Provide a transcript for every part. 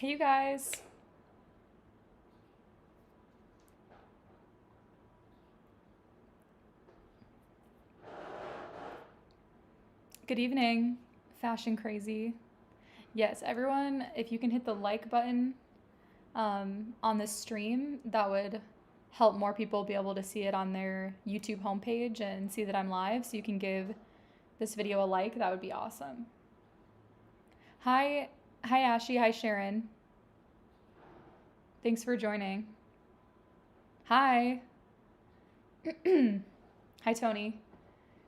Hey, you guys. Good evening, Fashion Crazy. Yes, everyone, if you can hit the like button on this stream, that would help more people be able to see it on their YouTube homepage and see that I'm live. So you can give this video a like. That would be awesome. Hi, hi, Ashy. Hi, Sharon. Thanks for joining. Hi. Hi, Tony.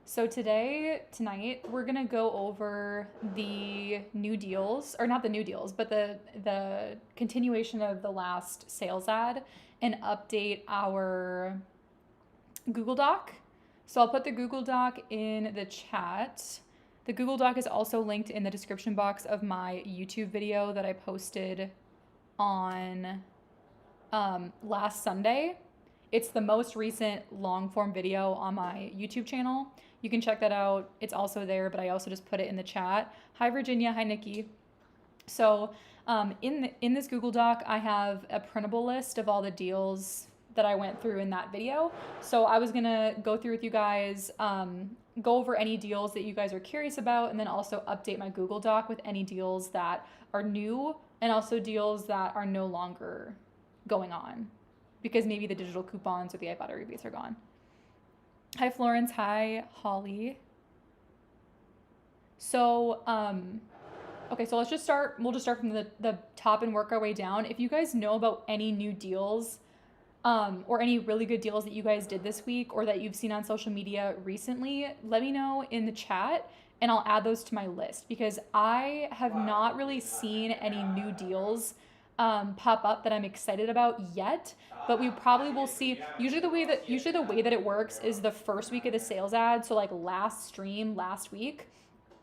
So tonight, we're gonna go over the new deals, or not the new deals, but the continuation of the last sales ad and update our Google Doc. So I'll put the Google Doc in the chat. The Google Doc is also linked in the description box of my YouTube video that I posted on last Sunday. It's the most recent long form video on my YouTube channel. You can check that out. It's also there, but I also just put it in the chat. Hi, Virginia. Hi, Nikki. So in this Google Doc, I have a printable list of all the deals that I went through in that video. So I was going to go through with you guys, go over any deals that you guys are curious about, and then also update my Google Doc with any deals that are new and also deals that are no longer going on because maybe the digital coupons or the Ibotta rebates are gone. Hi, Florence. Hi, Holly. So, okay, so let's just start. We'll just start from the top and work our way down. If you guys know about any new deals or any really good deals that you guys did this week or that you've seen on social media recently, let me know in the chat and I'll add those to my list because I have not really seen any new deals pop up that I'm excited about yet, but we probably will see. Usually the way that it works is the first week of the sales ad. So like last week,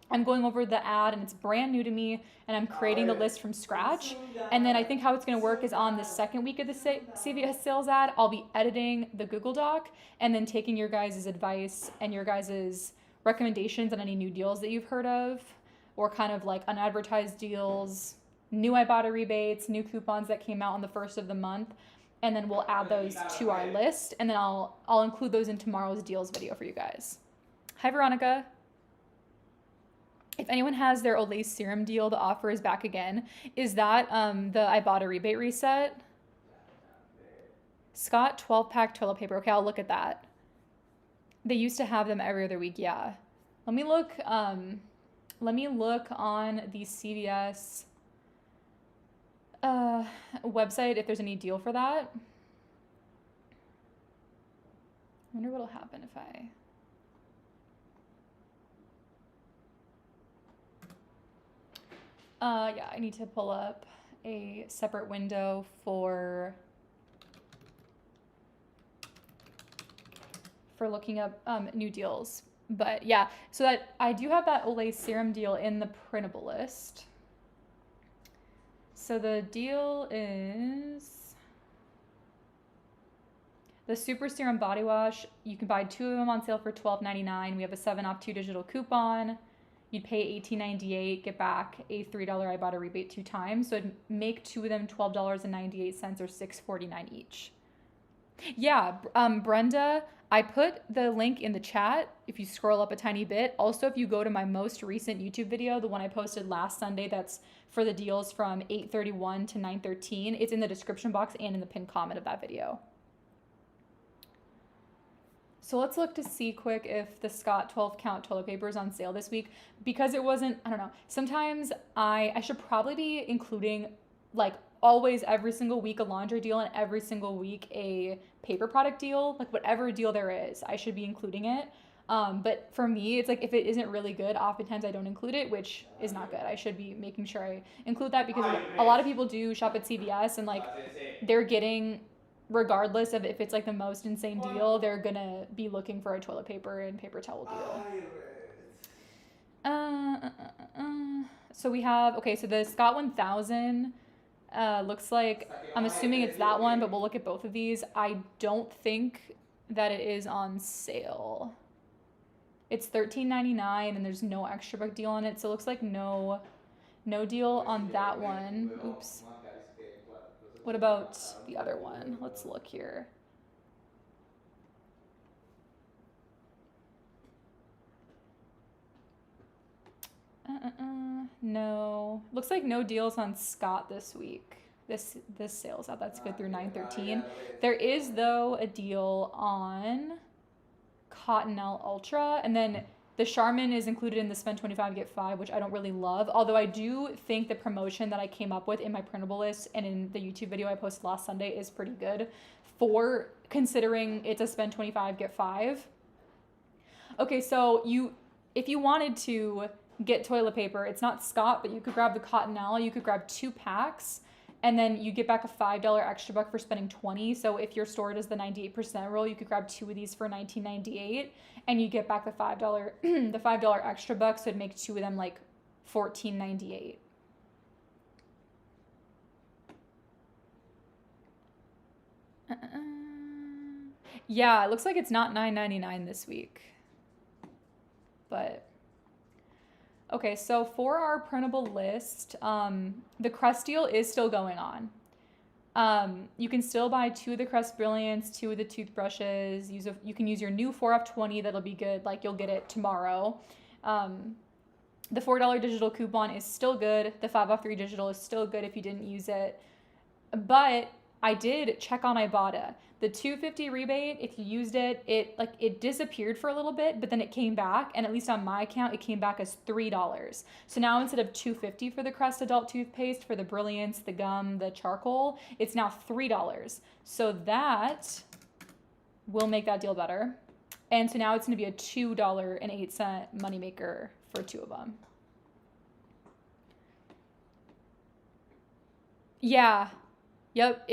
I'm going over the ad and it's brand new to me and I'm creating the list from scratch. And then I think how it's going to work is on the second week of the CVS sales ad, I'll be editing the Google Doc and then taking your guys' advice and your guys' recommendations on any new deals that you've heard of or kind of like unadvertised deals, new Ibotta rebates, new coupons that came out on the first of the month, and then we'll add those to our list, and then I'll include those in tomorrow's deals video for you guys. Hi, Veronica. If anyone has their Olay serum deal, the offer is back again. Is that the Ibotta rebate reset? Scott 12-pack toilet paper. Okay, I'll look at that. They used to have them every other week, yeah. Let me look on the CVS website if there's any deal for that. I wonder what'll happen if yeah, I need to pull up a separate window for looking up new deals. But yeah, so that I do have that Olay serum deal in the printable list. So the deal is the Super Serum Body Wash. You can buy 2 of them on sale for $12.99. We have a 7 off 2 digital coupon. You'd pay $18.98, get back a $3 Ibotta rebate 2 times. So it'd make 2 of them $12.98 or $6.49 each. Yeah, Brenda, I put the link in the chat if you scroll up a tiny bit. Also, if you go to my most recent YouTube video, the one I posted last Sunday that's for the deals from 8/31 to 9/13, it's in the description box and in the pinned comment of that video. So let's look to see quick if the Scott 12 count toilet paper is on sale this week because it wasn't, I don't know. Sometimes I should probably be including like always every single week a laundry deal and every single week a paper product deal, like whatever deal there is, I should be including it. But for me, it's like if it isn't really good, oftentimes I don't include it, which is not good. I should be making sure I include that because a lot of people do shop at CVS and like they're getting, regardless of if it's like the most insane deal, they're gonna be looking for a toilet paper and paper towel deal. So we have, okay, so the Scott 1000 looks like, I'm assuming it's that one, but we'll look at both of these. I don't think that it is on sale. It's $13.99 and there's no extra book deal on it, so it looks like no deal on that one. Oops. What about the other one? Let's look here. No. Looks like no deals on Scott this week. This sales out. That's good through 9/13. There is, though, a deal on Cottonelle Ultra, and then the Charmin is included in the spend 25 get 5, which I don't really love. Although I do think the promotion that I came up with in my printable list and in the YouTube video I posted last Sunday is pretty good for considering it's a spend 25 get 5. Okay, so if you wanted to get toilet paper, it's not Scott, but you could grab the Cottonelle. You could grab 2 packs, and then you get back a $5 extra buck for spending 20. So if your store does the 98% rule, you could grab 2 of these for $19.98, and you get back the $5 the $5 extra buck. So it'd make 2 of them like $14.98. Yeah, it looks like it's not $9.99 this week, but. Okay, so for our printable list, the Crest deal is still going on. You can still buy 2 of the Crest Brilliants, 2 of the toothbrushes. You can use your new 4F20, that'll be good, like you'll get it tomorrow. The $4 digital coupon is still good. The 5 off 3 digital is still good if you didn't use it. But I did check on Ibotta. The $2.50 rebate, if you used it, it disappeared for a little bit, but then it came back, and at least on my account, it came back as $3. So now instead of $2.50 for the Crest adult toothpaste, for the Brilliance, the gum, the charcoal, it's now $3. So that will make that deal better. And so now it's going to be a $2.08 moneymaker for 2 of them. Yeah. Yep.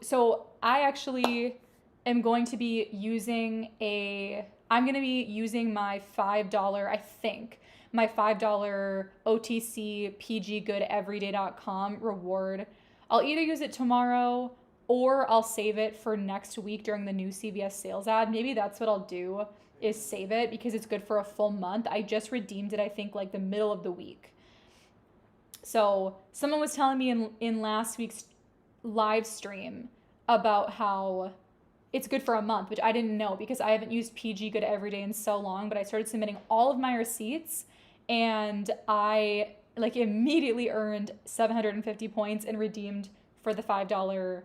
So I actually am going to be using my $5, I think, my $5 OTC pggoodeveryday.com reward. I'll either use it tomorrow or I'll save it for next week during the new CVS sales ad. Maybe that's what I'll do, is save it because it's good for a full month. I just redeemed it, I think, like the middle of the week. So someone was telling me in last week's live stream about how it's good for a month, which I didn't know because I haven't used PG Good Every Day in so long, but I started submitting all of my receipts and I immediately earned 750 points and redeemed for the $5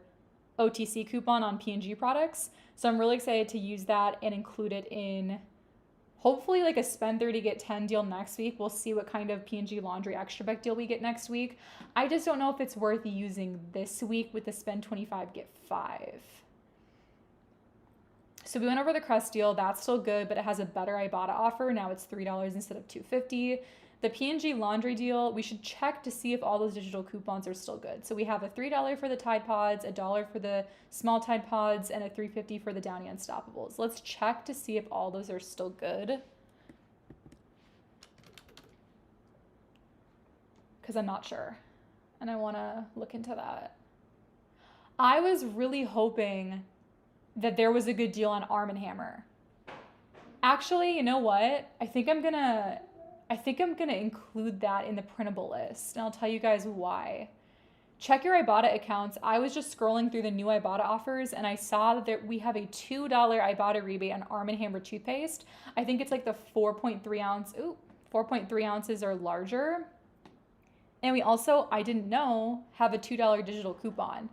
OTC coupon on P&G products. So I'm really excited to use that and include it in hopefully like a spend 30 get 10 deal next week. We'll see what kind of P&G laundry extra buck deal we get next week. I just don't know if it's worth using this week with the spend 25 get 5. So we went over the Crest deal. That's still good, but it has a better Ibotta offer. Now it's $3 instead of $2.50. The P&G laundry deal, we should check to see if all those digital coupons are still good. So we have a $3 for the Tide Pods, $1 for the small Tide Pods, and a $3.50 for the Downy Unstoppables. Let's check to see if all those are still good, because I'm not sure, and I want to look into that. I was really hoping that there was a good deal on Arm & Hammer. Actually, you know what? I think I'm gonna include that in the printable list, and I'll tell you guys why. Check your Ibotta accounts. I was just scrolling through the new Ibotta offers, and I saw that we have a $2 Ibotta rebate on Arm & Hammer toothpaste. I think it's like the 4.3 ounces or larger. And we also, I didn't know, have a $2 digital coupon.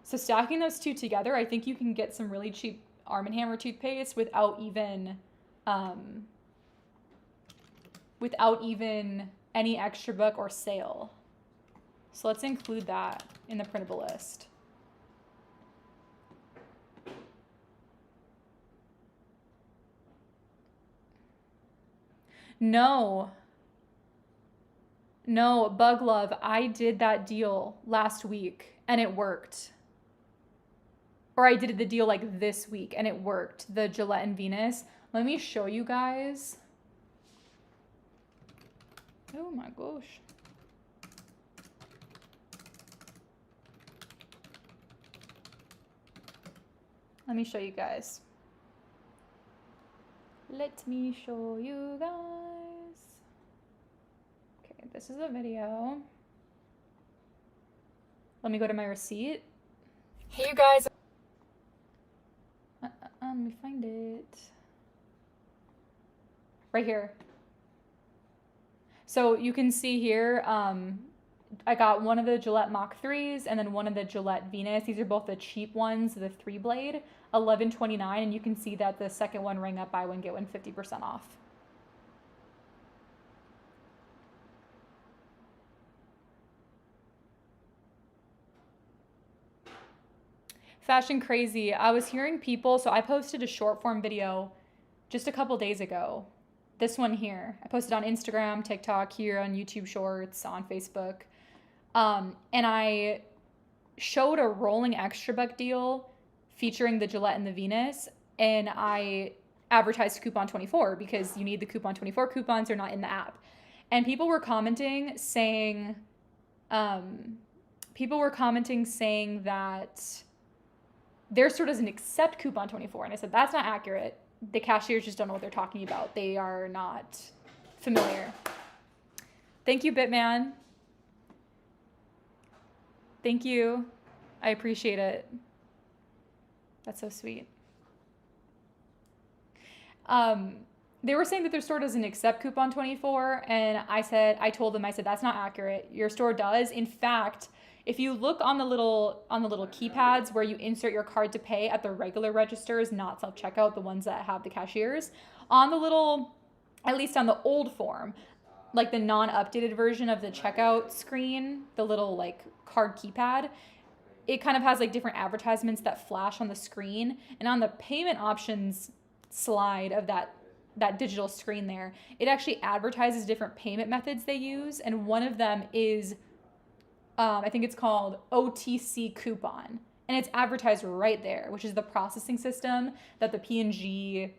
So stacking those two together, I think you can get some really cheap Arm & Hammer toothpaste without even any extra buck or sale. So let's include that in the printable list. No, Bug Love, I did that deal last week and it worked. Or I did the deal like this week and it worked. The Gillette and Venus. Let me show you guys. Oh my gosh. Let me show you guys. Let me show you guys. Okay, this is a video. Let me go to my receipt. Hey, you guys. Let me find it. Right here. So you can see here, I got one of the Gillette Mach 3s and then one of the Gillette Venus. These are both the cheap ones, the 3-blade, $11.29, and you can see that the second one rang up buy one get one 50% off. Fashion Crazy. I was hearing people, so I posted a short form video just a couple days ago. This one here. I posted on Instagram, TikTok, here on YouTube Shorts, on Facebook. And I showed a rolling extra buck deal featuring the Gillette and the Venus, and I advertised coupon 24 because you need the coupon 24 coupons, are not in the app. And people were commenting saying that their store doesn't accept coupon 24. And I said, that's not accurate. The cashiers just don't know what they're talking about. They are not familiar. Thank you, Bitman. Thank you. I appreciate it. That's so sweet. They were saying that their store doesn't accept coupon 24, and I told them, that's not accurate. Your store does. In fact, if you look on the little keypads where you insert your card to pay at the regular registers, not self-checkout, the ones that have the cashiers, on the little, at least on the old form, like the non-updated version of the checkout screen, the little like card keypad, it kind of has like different advertisements that flash on the screen. And on the payment options slide of that digital screen there, it actually advertises different payment methods they use. And one of them is, I think it's called OTC coupon. And it's advertised right there, which is the processing system that the P&G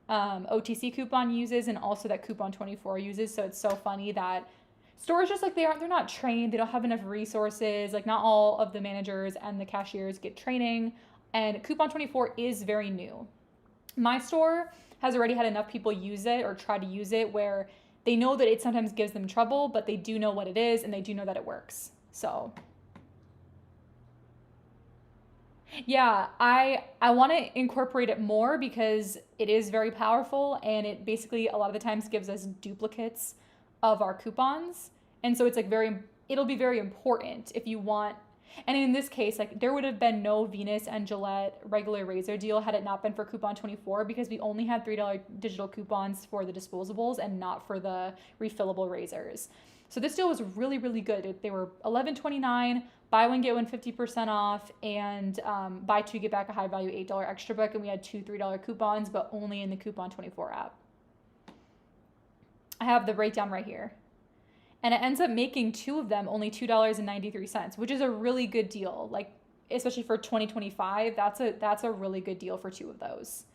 OTC coupon uses, and also that coupon 24 uses. So it's so funny that stores just like they're not trained, they don't have enough resources, like not all of the managers and the cashiers get training, and coupon 24 is very new. My store has already had enough people use it or try to use it where they know that it sometimes gives them trouble, but they do know what it is and they do know that it works. So yeah, I want to incorporate it more because it is very powerful, and it basically a lot of the times gives us duplicates of our coupons. And so it's like it'll be very important if you want. And in this case, like there would have been no Venus and Gillette regular razor deal had it not been for coupon 24, because we only had $3 digital coupons for the disposables and not for the refillable razors. So this deal was really, really good. They were $11.29, buy one, get one 50% off, and buy two, get back a high value $8 extra buck. And we had two $3 coupons, but only in the coupon 24 app. I have the breakdown right here. And it ends up making two of them only $2.93, which is a really good deal. Like, especially for 2025, that's a really good deal for two of those.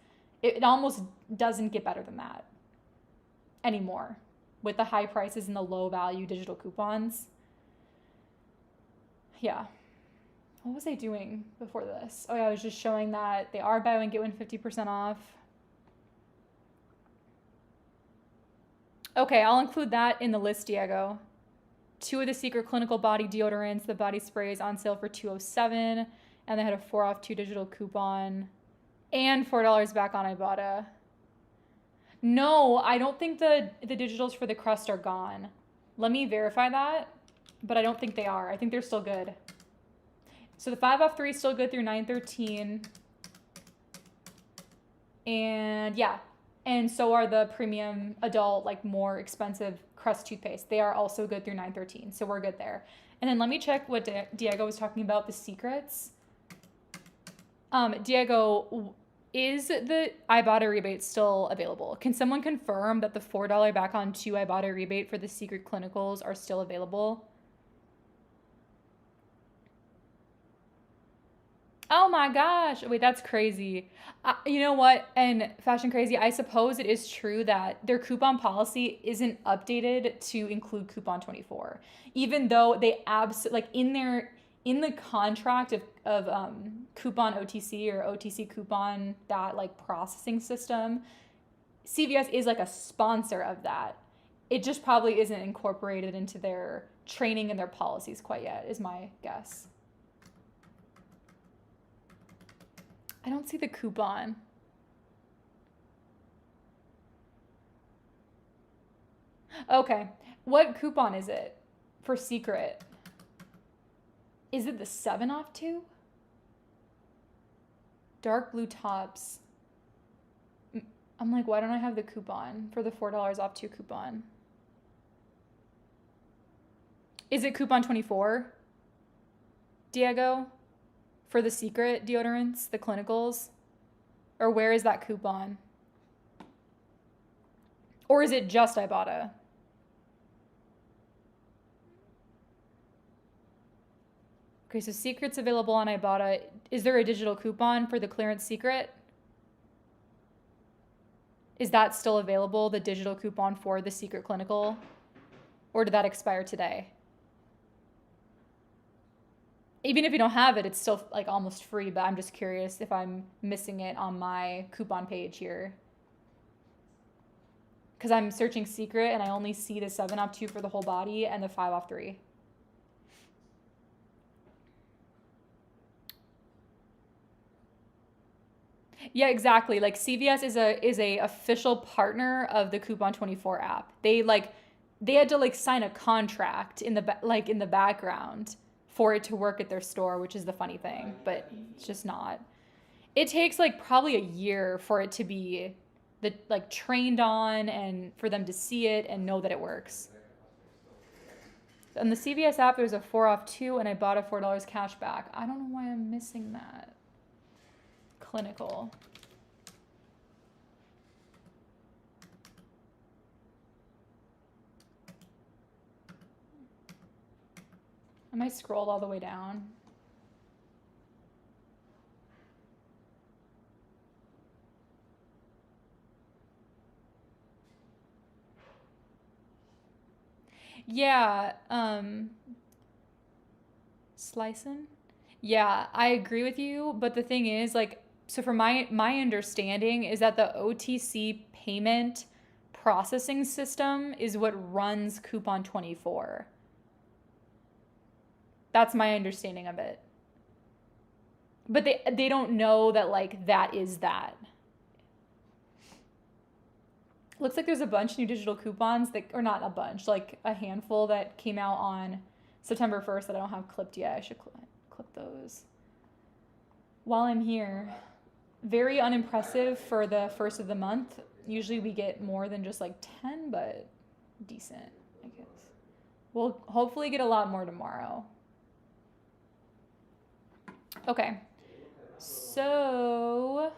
It almost doesn't get better than that anymore with the high prices and the low value digital coupons. Yeah. What was I doing before this? Oh yeah, I was just showing that they are buy one, get one 50% off. Okay, I'll include that in the list, Diego. Two of the Secret Clinical Body deodorants, the body sprays on sale for $207, and they had a 4 off 2 digital coupon, and $4 back on Ibotta. No, I don't think the digitals for the crust are gone. Let me verify that, but I don't think they are. I think they're still good. So the 5 off 3 is still good through 9/13. And yeah, and so are the premium adult, like more expensive crust toothpaste. They are also good through 9/13, so we're good there. And then let me check what Diego was talking about, the secrets. Diego, is the Ibotta rebate still available? Can someone confirm that the $4 back on 2 Ibotta rebate for the Secret Clinicals are still available? Oh my gosh. Wait, that's crazy. You know what? And Fashion Crazy, I suppose it is true that their coupon policy isn't updated to include coupon 24. Even though they like in the contract of coupon OTC or OTC coupon, that like processing system, CVS is like a sponsor of that. It just probably isn't incorporated into their training and their policies quite yet, is my guess. I don't see the coupon. Okay. What coupon is it for Secret? Is it the 7 off 2? Dark blue tops. I'm like, why don't I have the coupon for the $4 off 2 coupon? Is it coupon 24, Diego? For the Secret deodorants, the clinicals? Or where is that coupon? Or is it just Ibotta? Okay, so Secret's available on Ibotta. Is there a digital coupon for the clearance Secret? Is that still available, the digital coupon for the Secret Clinical? Or did that expire today? Even if you don't have it, it's still like almost free, but I'm just curious if I'm missing it on my coupon page here. Because I'm searching Secret and I only see the 7 off 2 for the whole body and the 5 off 3. Yeah, exactly. Like CVS is a official partner of the Coupon 24 app. They had to like sign a contract in the background for it to work at their store, which is the funny thing, but it's just not. It takes like probably a year for it to be trained on and for them to see it and know that it works. On the CVS app, there's a 4 off 2 and I bought a $4 cash back. I don't know why I'm missing that. Clinical. Am I scrolled all the way down? Yeah, slicing? Yeah, I agree with you, but the thing is, like, so from my understanding is that the OTC payment processing system is what runs Coupon 24. That's my understanding of it. But they don't know that like that is that. Looks like there's a bunch of new digital coupons that, or not a bunch, like a handful that came out on September 1st that I don't have clipped yet. I should clip those. While I'm here, very unimpressive for the first of the month. Usually we get more than just like 10, but decent, I guess. We'll hopefully get a lot more tomorrow. Okay, so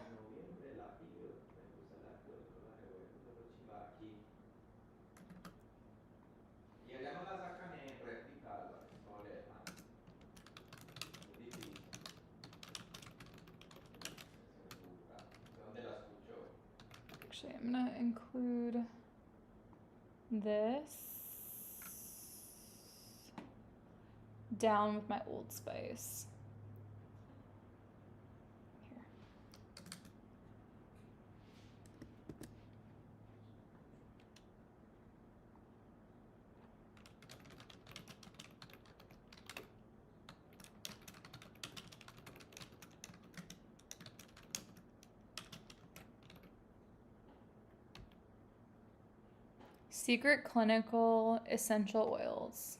actually I'm gonna include this down with my Old Spice. Here. Secret Clinical Essential Oils.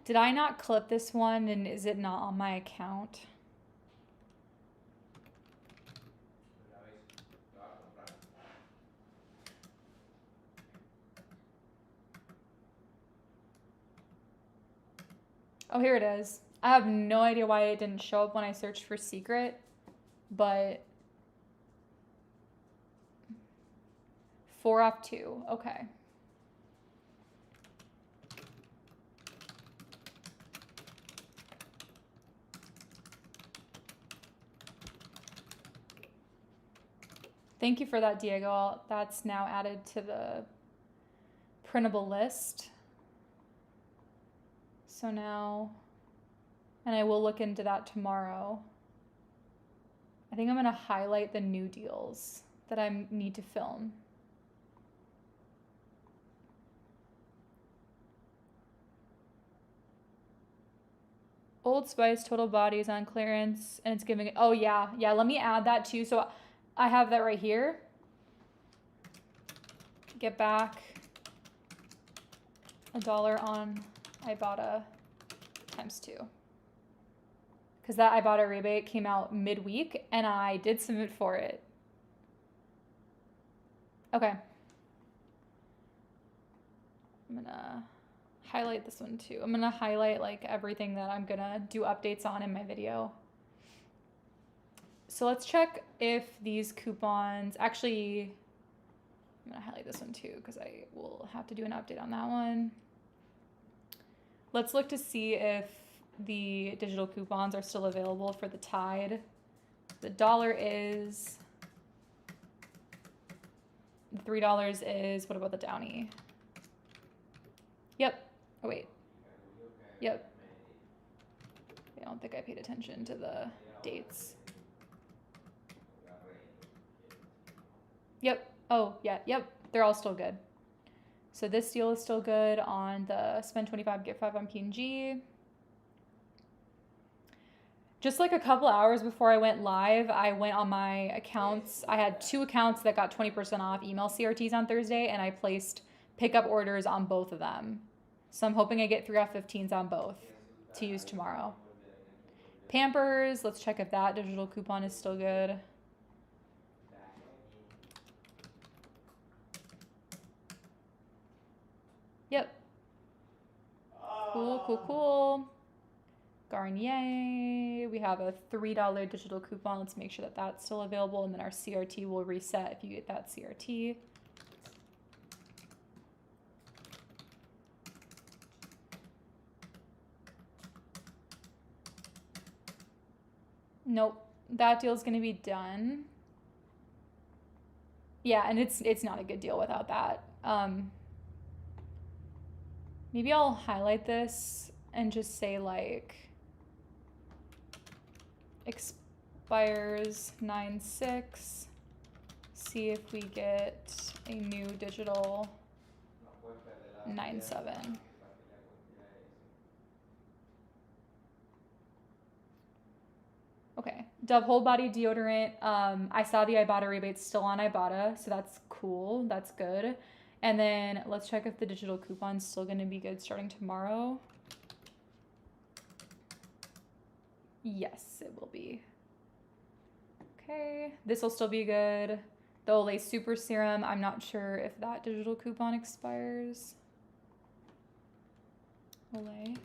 Did I not clip this one and is it not on my account? Oh, here it is. I have no idea why it didn't show up when I searched for Secret, but 4 off 2, okay. Thank you for that, Diego. That's now added to the printable list. So now, and I will look into that tomorrow. I think I'm gonna highlight the new deals that I need to film. Old Spice Total Body is on clearance and it's giving, oh yeah, let me add that too. So I have that right here. Get back $1 on Ibotta ×2. Because that Ibotta rebate came out midweek and I did submit for it. Okay. I'm gonna highlight this one too. I'm gonna highlight like everything that I'm gonna do updates on in my video. So let's check if these coupons, actually, I'm gonna highlight this one too because I will have to do an update on that one. Let's look to see if the digital coupons are still available for the Tide. The dollar is, $3 is, what about the Downy? Yep. Oh, wait. Yep. I don't think I paid attention to the dates. Yep. Oh, yeah. Yep. They're all still good. So this deal is still good on the spend 25, get 5 on P&G. Just like a couple hours before I went live, I went on my accounts. I had 2 accounts that got 20% off email CRTs on Thursday, and I placed pickup orders on both of them. So I'm hoping I get 3 off 15s on both to use tomorrow. Pampers, let's check if that digital coupon is still good. Yep. Cool. Garnier, we have a $3 digital coupon. Let's make sure that that's still available, and then our CRT will reset if you get that CRT. Nope, that deal's gonna be done. Yeah, and it's not a good deal without that. Maybe I'll highlight this and just say like expires 9/6. See if we get a new digital 9/7. Okay, Dove Whole Body Deodorant. I saw the Ibotta rebates still on Ibotta, so that's cool. That's good. And then let's check if the digital coupon's still going to be good starting tomorrow. Yes, it will be. Okay, this will still be good. The Olay Super Serum, I'm not sure if that digital coupon expires. Olay.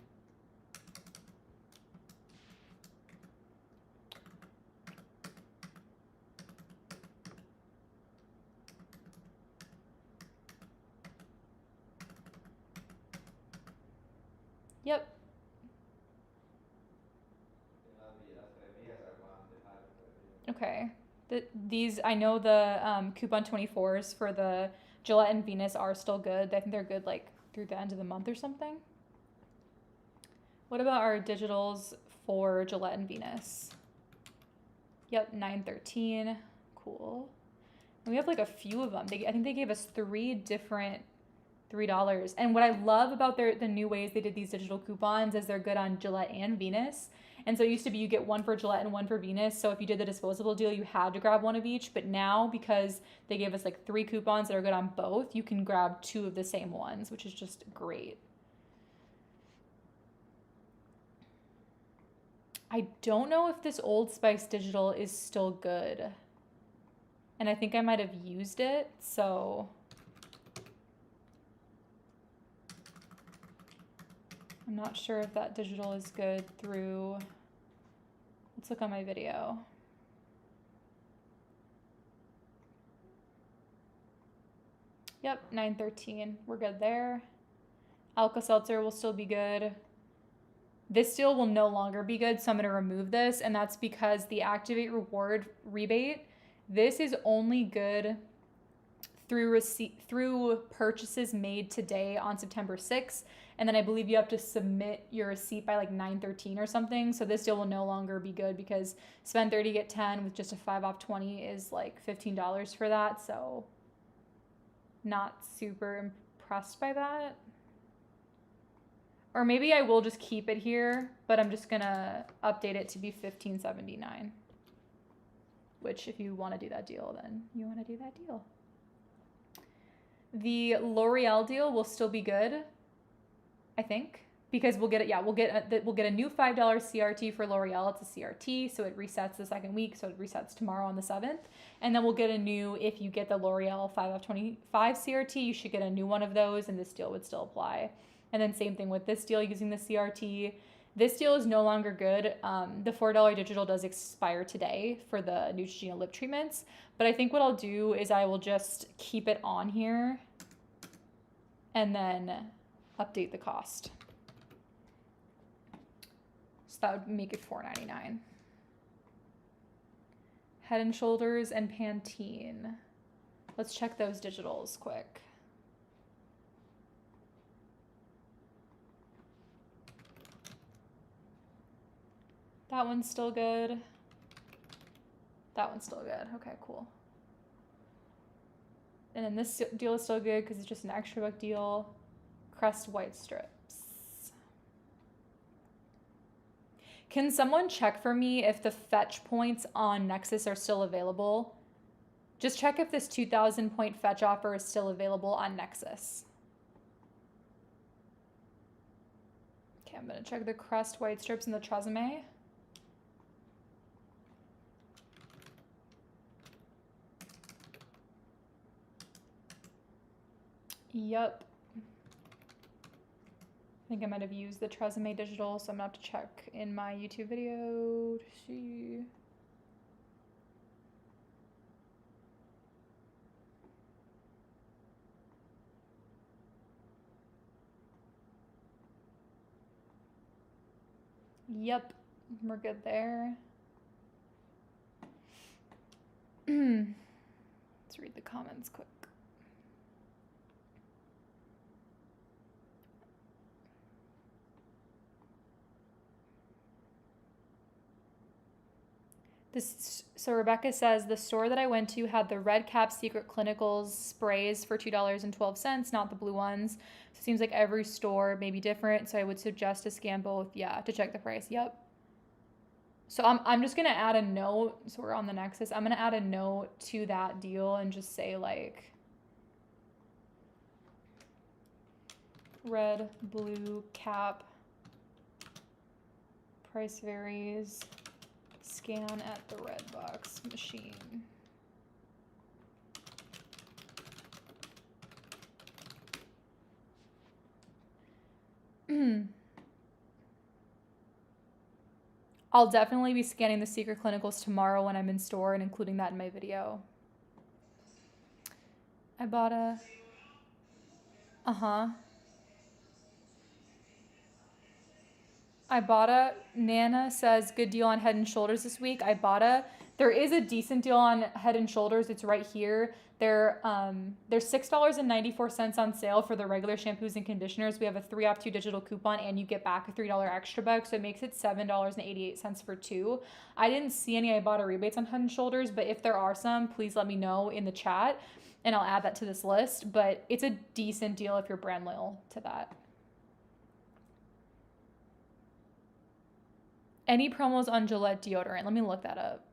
Yep. Okay. These, I know the coupon 24s for the Gillette and Venus are still good. I think they're good like through the end of the month or something. What about our digitals for Gillette and Venus? Yep, 9/13. Cool. And we have like a few of them. I think they gave us 3 different $3. And what I love about the new ways they did these digital coupons is they're good on Gillette and Venus. And so it used to be you get one for Gillette and one for Venus. So if you did the disposable deal, you had to grab one of each. But now, because they gave us like 3 coupons that are good on both, you can grab 2 of the same ones, which is just great. I don't know if this Old Spice digital is still good. And I think I might have used it, so I'm not sure if that digital is good through, let's look on my video. Yep, 9/13, we're good there. Alka-Seltzer will still be good. This deal will no longer be good, so I'm gonna remove this, and that's because the Activate Reward rebate, this is only good through purchases made today on September 6th. And then I believe you have to submit your receipt by like 9/13 or something. So this deal will no longer be good because spend 30, get 10 with just a 5 off 20 is like $15 for that. So not super impressed by that. Or maybe I will just keep it here, but I'm just gonna update it to be $15.79. Which, if you want to do that deal, then you want to do that deal. The L'Oreal deal will still be good, I think, because we'll get it. Yeah, we'll get a new $5 CRT for L'Oreal. It's a CRT, so it resets the second week. So it resets tomorrow on the 7th, and then we'll get a new. If you get the L'Oreal 5/25 CRT, you should get a new one of those, and this deal would still apply. And then same thing with this deal using the CRT. This deal is no longer good. The $4 digital does expire today for the Neutrogena lip treatments, but I think what I'll do is I will just keep it on here and then update the cost. So that would make it $4.99. Head and Shoulders and Pantene. Let's check those digitals quick. That one's still good. That one's still good. Okay, cool. And then this deal is still good because it's just an extra buck deal. Crest white strips. Can someone check for me if the fetch points on Nexus are still available? Just check if this 2,000 point fetch offer is still available on Nexus. Okay, I'm gonna check the Crest white strips and the Tresemme. Yep. I think I might have used the Tresemme digital, so I'm gonna have to check in my YouTube video to see. Yep, we're good there. Let's read the comments quick. So Rebecca says, the store that I went to had the red cap Secret Clinicals sprays for $2.12, not the blue ones. So it seems like every store may be different. So I would suggest to scan both. Yeah, to check the price. Yep. So I'm just going to add a note. So we're on the Nexus. I'm going to add a note to that deal and just say like red, blue cap, price varies. Scan at the red box machine. I'll definitely be scanning the Secret Clinicals tomorrow when I'm in store and including that in my video. Ibotta. Ibotta. Nana says, good deal on Head and Shoulders this week. Ibotta. There is a decent deal on Head and Shoulders. It's right here. There's $6.94 on sale for the regular shampoos and conditioners. We have a 3-off-2 digital coupon, and you get back a $3 extra buck, so it makes it $7.88 for 2. I didn't see any Ibotta rebates on Head and Shoulders, but if there are some, please let me know in the chat, and I'll add that to this list. But it's a decent deal if you're brand loyal to that. Any promos on Gillette deodorant? Let me look that up.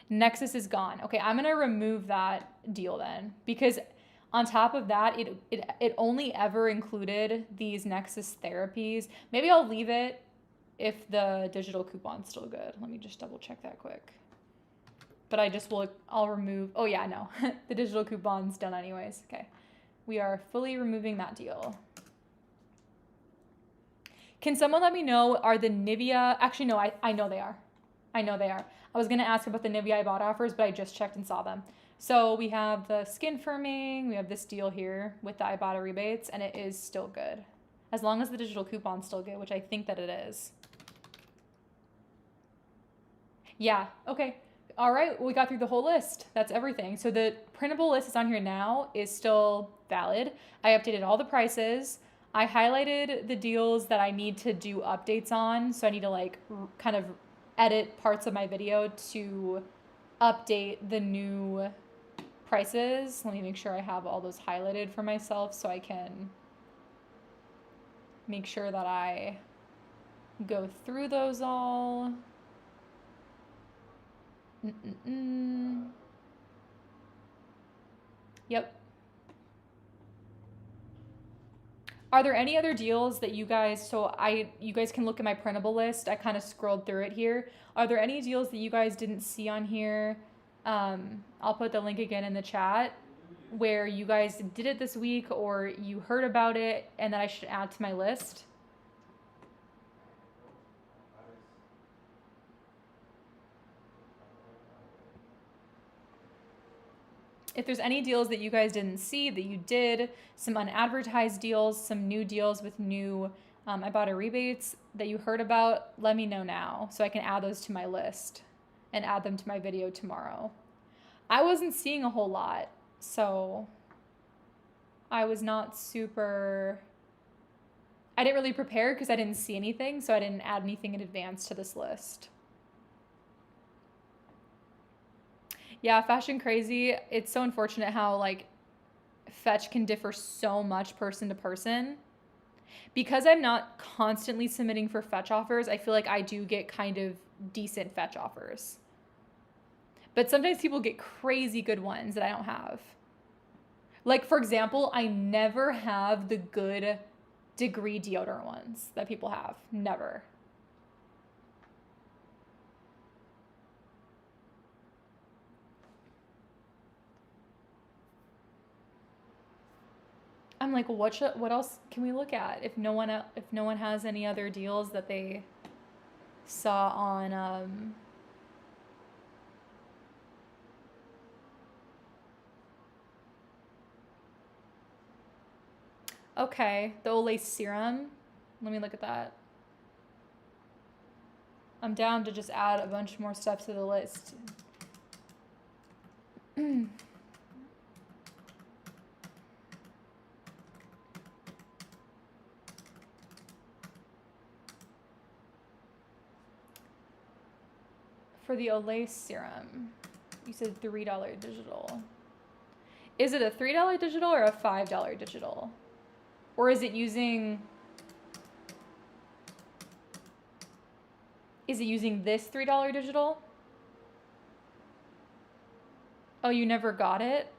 Nexus is gone. Okay, I'm gonna remove that deal then, because on top of that, it only ever included these Nexus therapies. Maybe I'll leave it if the digital coupon's still good. Let me just double check that quick. But I'll remove, oh yeah, no, the digital coupon's done anyways. Okay, we are fully removing that deal. Can someone let me know, are the Nivea, actually no, I know they are. I know they are. I was gonna ask about the Nivea Ibotta offers, but I just checked and saw them. So we have the skin firming, we have this deal here with the Ibotta rebates, and it is still good. As long as the digital coupon's still good, which I think that it is. Yeah, okay. All right, we got through the whole list. That's everything. So the printable list is on here now, is still valid. I updated all the prices. I highlighted the deals that I need to do updates on. So I need to like kind of edit parts of my video to update the new prices. Let me make sure I have all those highlighted for myself so I can make sure that I go through those all. Yep. Are there any other deals that you guys, you guys can look at my printable list. I kind of scrolled through it here. Are there any deals that you guys didn't see on here? I'll put the link again in the chat where you guys did it this week or you heard about it and that I should add to my list. If there's any deals that you guys didn't see that you did, some unadvertised deals, some new deals with new Ibotta rebates that you heard about, let me know now so I can add those to my list and add them to my video tomorrow. I wasn't seeing a whole lot, so I was not super... I didn't really prepare because I didn't see anything, so I didn't add anything in advance to this list. Yeah, Fashion Crazy, it's so unfortunate how like fetch can differ so much person to person. Because I'm not constantly submitting for fetch offers, I feel like I do get kind of decent fetch offers. But sometimes people get crazy good ones that I don't have. Like, for example, I never have the good degree deodorant ones that people have. Never. I'm like, what else can we look at if no one has any other deals that they saw on okay, the Olay serum. Let me look at that. I'm down to just add a bunch more stuff to the list. For the Olay serum, you said $3 digital. Is it a $3 digital or a $5 digital? Or is it using this $3 digital? Oh, you never got it?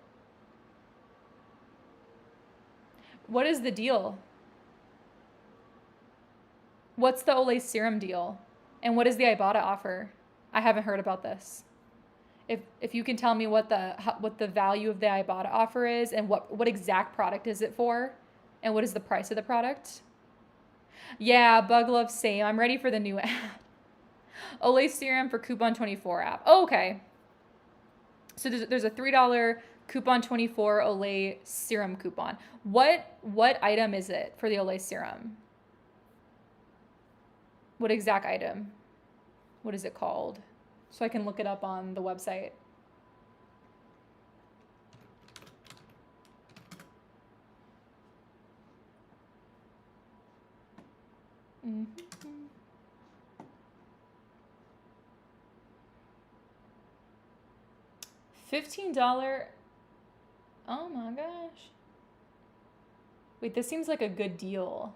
What is the deal? What's the Olay serum deal? And what is the Ibotta offer? I haven't heard about this. If you can tell me what the value of the Ibotta offer is and what exact product is it for and what is the price of the product? Yeah, Bug Love, same. I'm ready for the new ad. Olay serum for Coupon 24 app. Oh, okay. So there's a $3 Coupon 24 Olay serum coupon. What item is it for the Olay serum? What exact item? What is it called? So I can look it up on the website. $15. Oh my gosh. Wait, this seems like a good deal.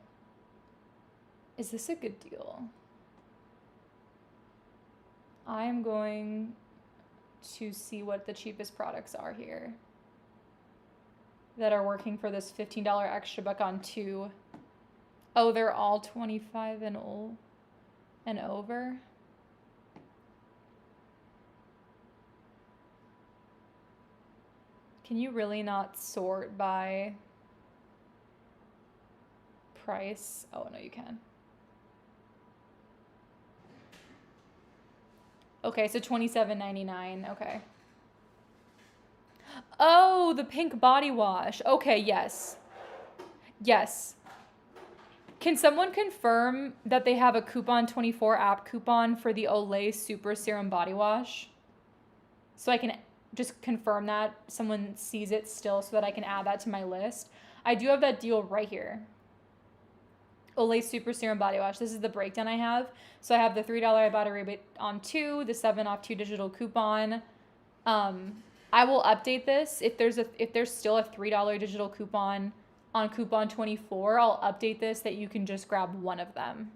Is this a good deal? I'm going to see what the cheapest products are here that are working for this $15 extra buck on 2. Oh, they're all 25 and over. Can you really not sort by price? Oh, no, you can. Okay, so $27.99. Okay. Oh, the pink body wash. Okay, yes. Yes. Can someone confirm that they have a Coupon 24 app coupon for the Olay Super Serum Body Wash? So I can just confirm that someone sees it still so that I can add that to my list. I do have that deal right here. Olay Super Serum Body Wash. This is the breakdown I have. So I have the $3 Ibotta rebate on 2, the 7 off 2 digital coupon. I will update this if there's still a $3 digital coupon on coupon 24, I'll update this that you can just grab one of them.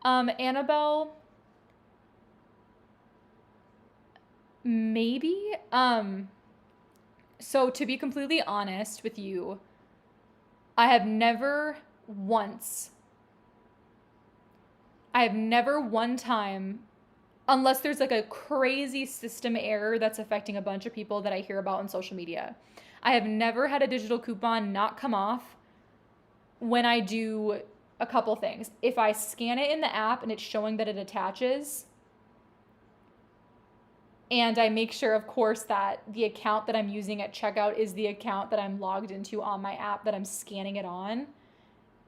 Annabelle, maybe. So to be completely honest with you, I have never one time, unless there's like a crazy system error that's affecting a bunch of people that I hear about on social media, I have never had a digital coupon not come off when I do a couple things. If I scan it in the app and it's showing that it attaches, and I make sure, of course, that the account that I'm using at checkout is the account that I'm logged into on my app that I'm scanning it on.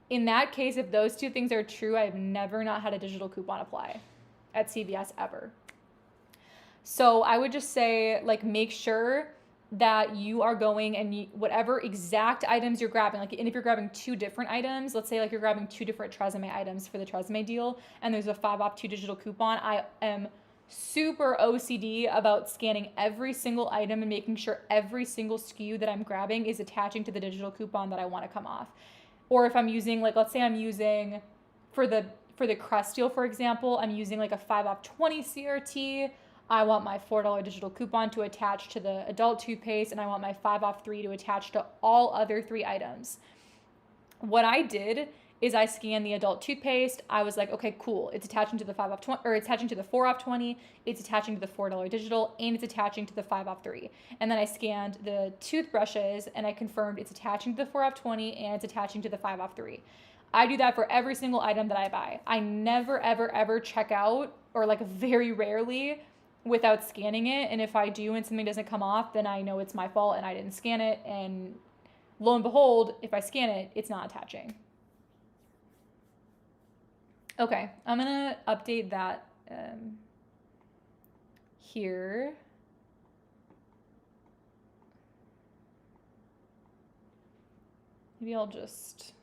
In that case, if those two things are true, I've never not had a digital coupon apply at CVS ever. So I would just say, like, make sure that you are going and whatever exact items you're grabbing, like, and if you're grabbing 2 different items, let's say like you're grabbing 2 different Tresemme items for the Tresemme deal, and there's a 5 off 2 digital coupon, I am super OCD about scanning every single item and making sure every single SKU that I'm grabbing is attaching to the digital coupon that I want to come off. Or if I'm using, like, let's say I'm using for the Crest deal, for example, I'm using like a 5 off 20 CRT. I want my $4 digital coupon to attach to the adult toothpaste, and I want my 5 off 3 to attach to all other 3 items. What I did is I scanned the adult toothpaste. I was like, okay, cool. It's attaching to the 5 off 20, or it's attaching to the 4 off 20. It's attaching to the $4 digital, and it's attaching to the 5 off 3. And then I scanned the toothbrushes, and I confirmed it's attaching to the 4 off 20, and it's attaching to the 5 off 3. I do that for every single item that I buy. I never, ever, ever check out, or like very rarely, without scanning it. And if I do and something doesn't come off, then I know it's my fault and I didn't scan it. And lo and behold, if I scan it, it's not attaching. Okay, I'm gonna update that here. Maybe I'll just...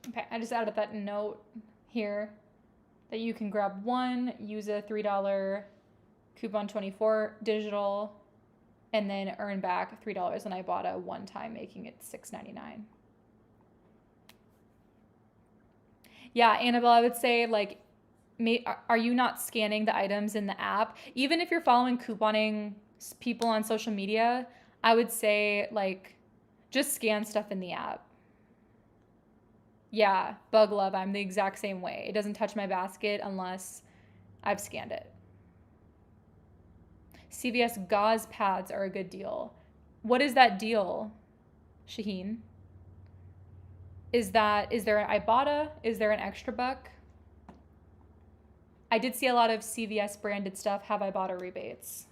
Okay, I just added that note here that you can grab one, use a $3 coupon 24 digital, and then earn back $3 on Ibotta one time, making it $6.99. Yeah, Annabelle, I would say, like, are you not scanning the items in the app? Even if you're following couponing people on social media, I would say, like, just scan stuff in the app. Yeah, Bug Love, I'm the exact same way. It doesn't touch my basket unless I've scanned it. CVS gauze pads are a good deal. What is that deal, Shaheen? Is there an Ibotta? Is there an extra buck? I did see a lot of CVS branded stuff have Ibotta rebates.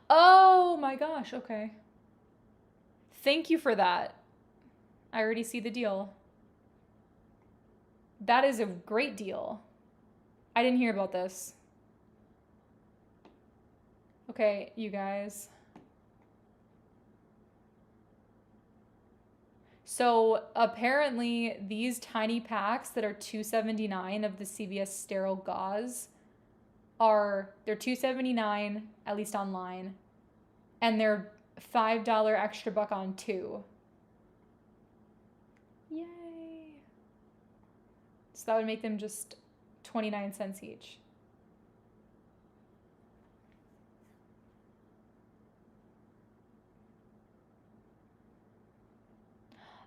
Oh my gosh, okay. Thank you for that. I already see the deal. That is a great deal. I didn't hear about this. Okay, you guys. So apparently these tiny packs that are $2.79 of the CVS sterile gauze they're $2.79, at least online, and they're $5 extra buck on 2. Yay. So that would make them just 29 cents each.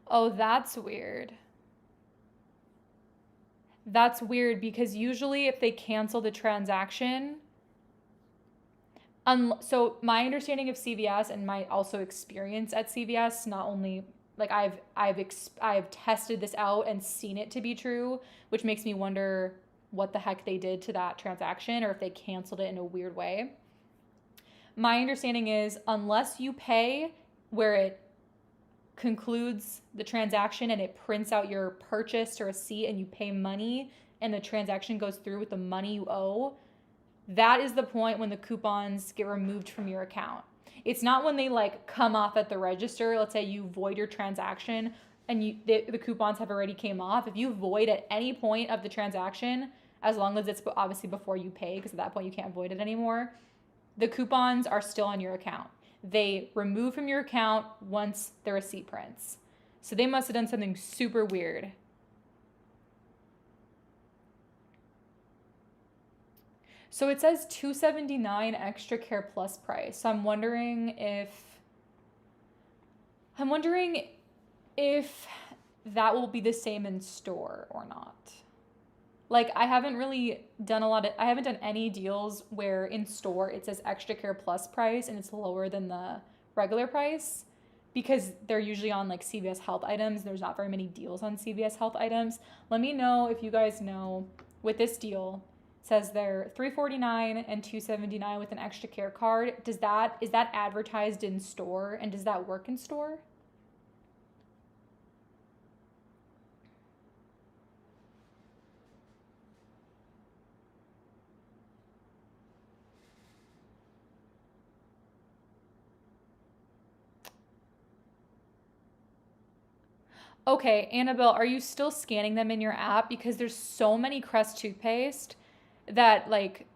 Oh, that's weird. That's weird because usually if they cancel the transaction, so my understanding of CVS and my also experience at CVS, not only like I've tested this out and seen it to be true, which makes me wonder what the heck they did to that transaction, or if they canceled it in a weird way. My understanding is, unless you pay where it concludes the transaction and it prints out your purchase or receipt and you pay money and the transaction goes through with the money you owe, that is the point when the coupons get removed from your account. It's not when they like come off at the register. Let's say you void your transaction and the coupons have already came off. If you void at any point of the transaction, as long as it's obviously before you pay, because at that point you can't void it anymore, the coupons are still on your account. They remove from your account once the receipt prints. So they must have done something super weird. So it says $279 extra care plus price. So I'm wondering if that will be the same in store or not. Like I haven't done any deals where in store it says extra care plus price and it's lower than the regular price, because they're usually on like CVS health items. There's not very many deals on CVS health items. Let me know if you guys know with this deal. It says they're $349 and $279 with an extra care card. Is that advertised in store, and does that work in store? Okay, Annabelle, are you still scanning them in your app? Because there's so many Crest toothpaste that like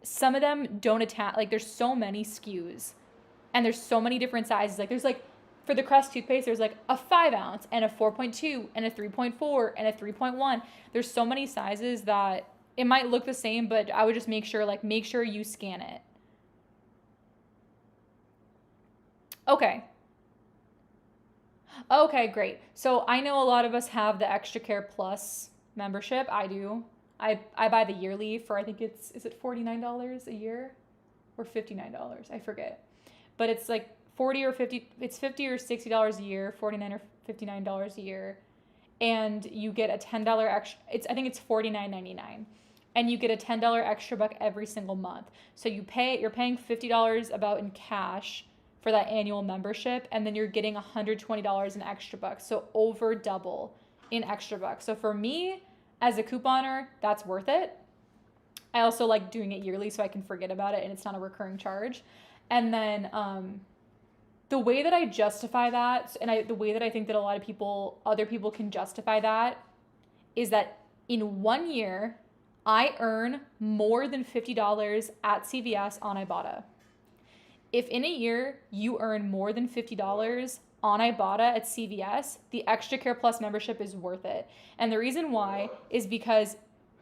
some of them don't attach. Like there's so many SKUs and there's so many different sizes. Like there's like, for the Crest toothpaste, there's like a 5 ounce and a 4.2 and a 3.4 and a 3.1. There's so many sizes that it might look the same, but I would just make sure you scan it. Okay. Okay, great. So I know a lot of us have the Extra Care Plus membership. I do. I buy the yearly for, I think is it $49 a year or $59? I forget. But it's like 40 or 50, it's $50 or $60 a year, $49 or $59 a year. And you get a $10 extra, I think it's $49.99. And you get a $10 extra buck every single month. So you're paying $50 about in cash for that annual membership, and then you're getting $120 in extra bucks. So over double in extra bucks. So for me, as a couponer, that's worth it. I also like doing it yearly so I can forget about it and it's not a recurring charge. And then the way that I justify that, and the way that I think that a lot of other people can justify that, is that in 1 year, I earn more than $50 at CVS on Ibotta. If in a year you earn more than $50 on Ibotta at CVS, the Extra Care Plus membership is worth it. And the reason why is because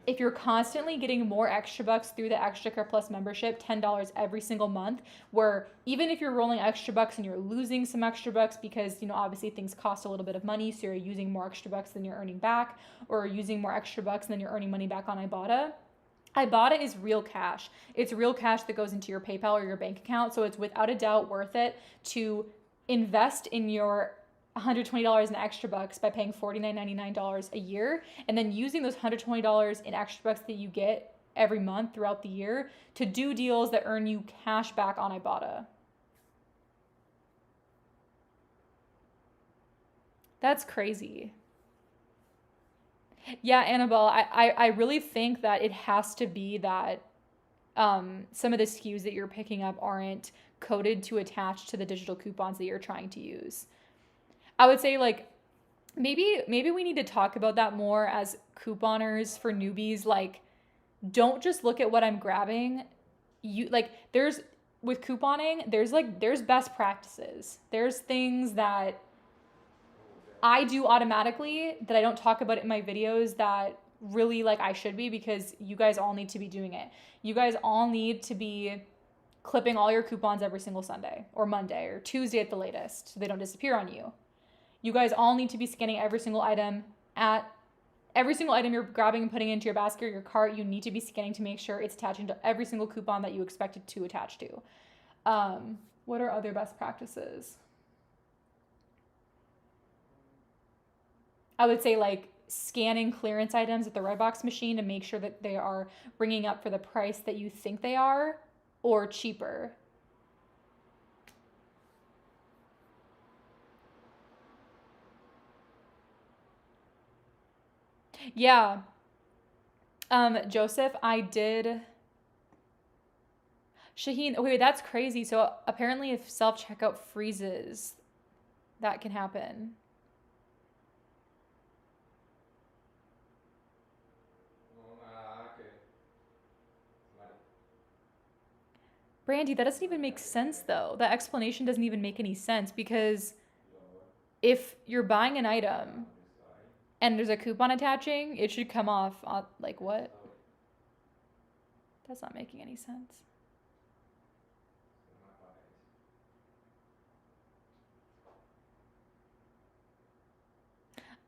if you're constantly getting more extra bucks through the Extra Care Plus membership, $10 every single month, where even if you're rolling extra bucks and you're losing some extra bucks because, obviously things cost a little bit of money, so you're using more extra bucks than you're earning back, or using more extra bucks than you're earning money back on Ibotta, Ibotta is real cash. It's real cash that goes into your PayPal or your bank account. So it's without a doubt worth it to invest in your $120 in extra bucks by paying $49.99 a year, and then using those $120 in extra bucks that you get every month throughout the year to do deals that earn you cash back on Ibotta. That's crazy. Yeah, Annabelle, I really think that it has to be that some of the SKUs that you're picking up aren't coded to attach to the digital coupons that you're trying to use. I would say like maybe we need to talk about that more as couponers for newbies. Like, don't just look at what I'm grabbing. With couponing, there's best practices. There's things that I do automatically that I don't talk about in my videos that really I should be, because you guys all need to be doing it. You guys all need to be clipping all your coupons every single Sunday or Monday or Tuesday at the latest so they don't disappear on you. You guys all need to be scanning every single item you're grabbing and putting into your basket or your cart. You need to be scanning to make sure it's attaching to every single coupon that you expect it to attach to. What are other best practices? I would say like scanning clearance items at the Redbox machine to make sure that they are bringing up for the price that you think they are or cheaper. Yeah. Joseph, I did. Shaheen, okay, that's crazy. So apparently, if self checkout freezes, that can happen. Brandy, that doesn't even make sense though. That explanation doesn't even make any sense because if you're buying an item and there's a coupon attaching, it should come off on, like what? That's not making any sense.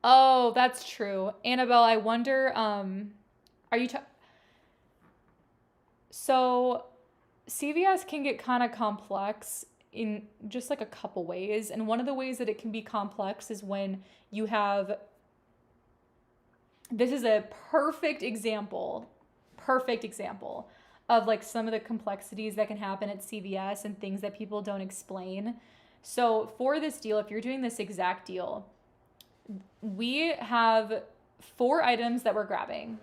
Oh, that's true. Annabelle, I wonder, are you so CVS can get kind of complex in just like a couple ways. And one of the ways that it can be complex is when you have, this is a perfect example of like some of the complexities that can happen at CVS and things that people don't explain. So for this deal, if you're doing this exact deal, we have 4 items that we're grabbing: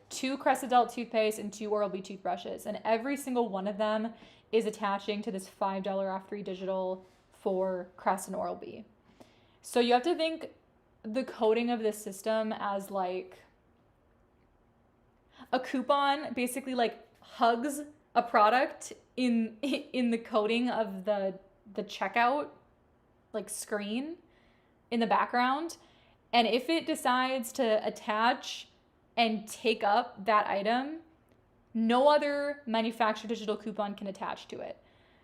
2 Crest Adult toothpaste and 2 Oral-B toothbrushes. And every single one of them is attaching to this $5 off 3 digital for Crest and Oral-B. So you have to think the coding of this system as like a coupon basically like hugs a product in the coding of the checkout like screen in the background. And if it decides to attach and take up that item, no other manufacturer digital coupon can attach to it.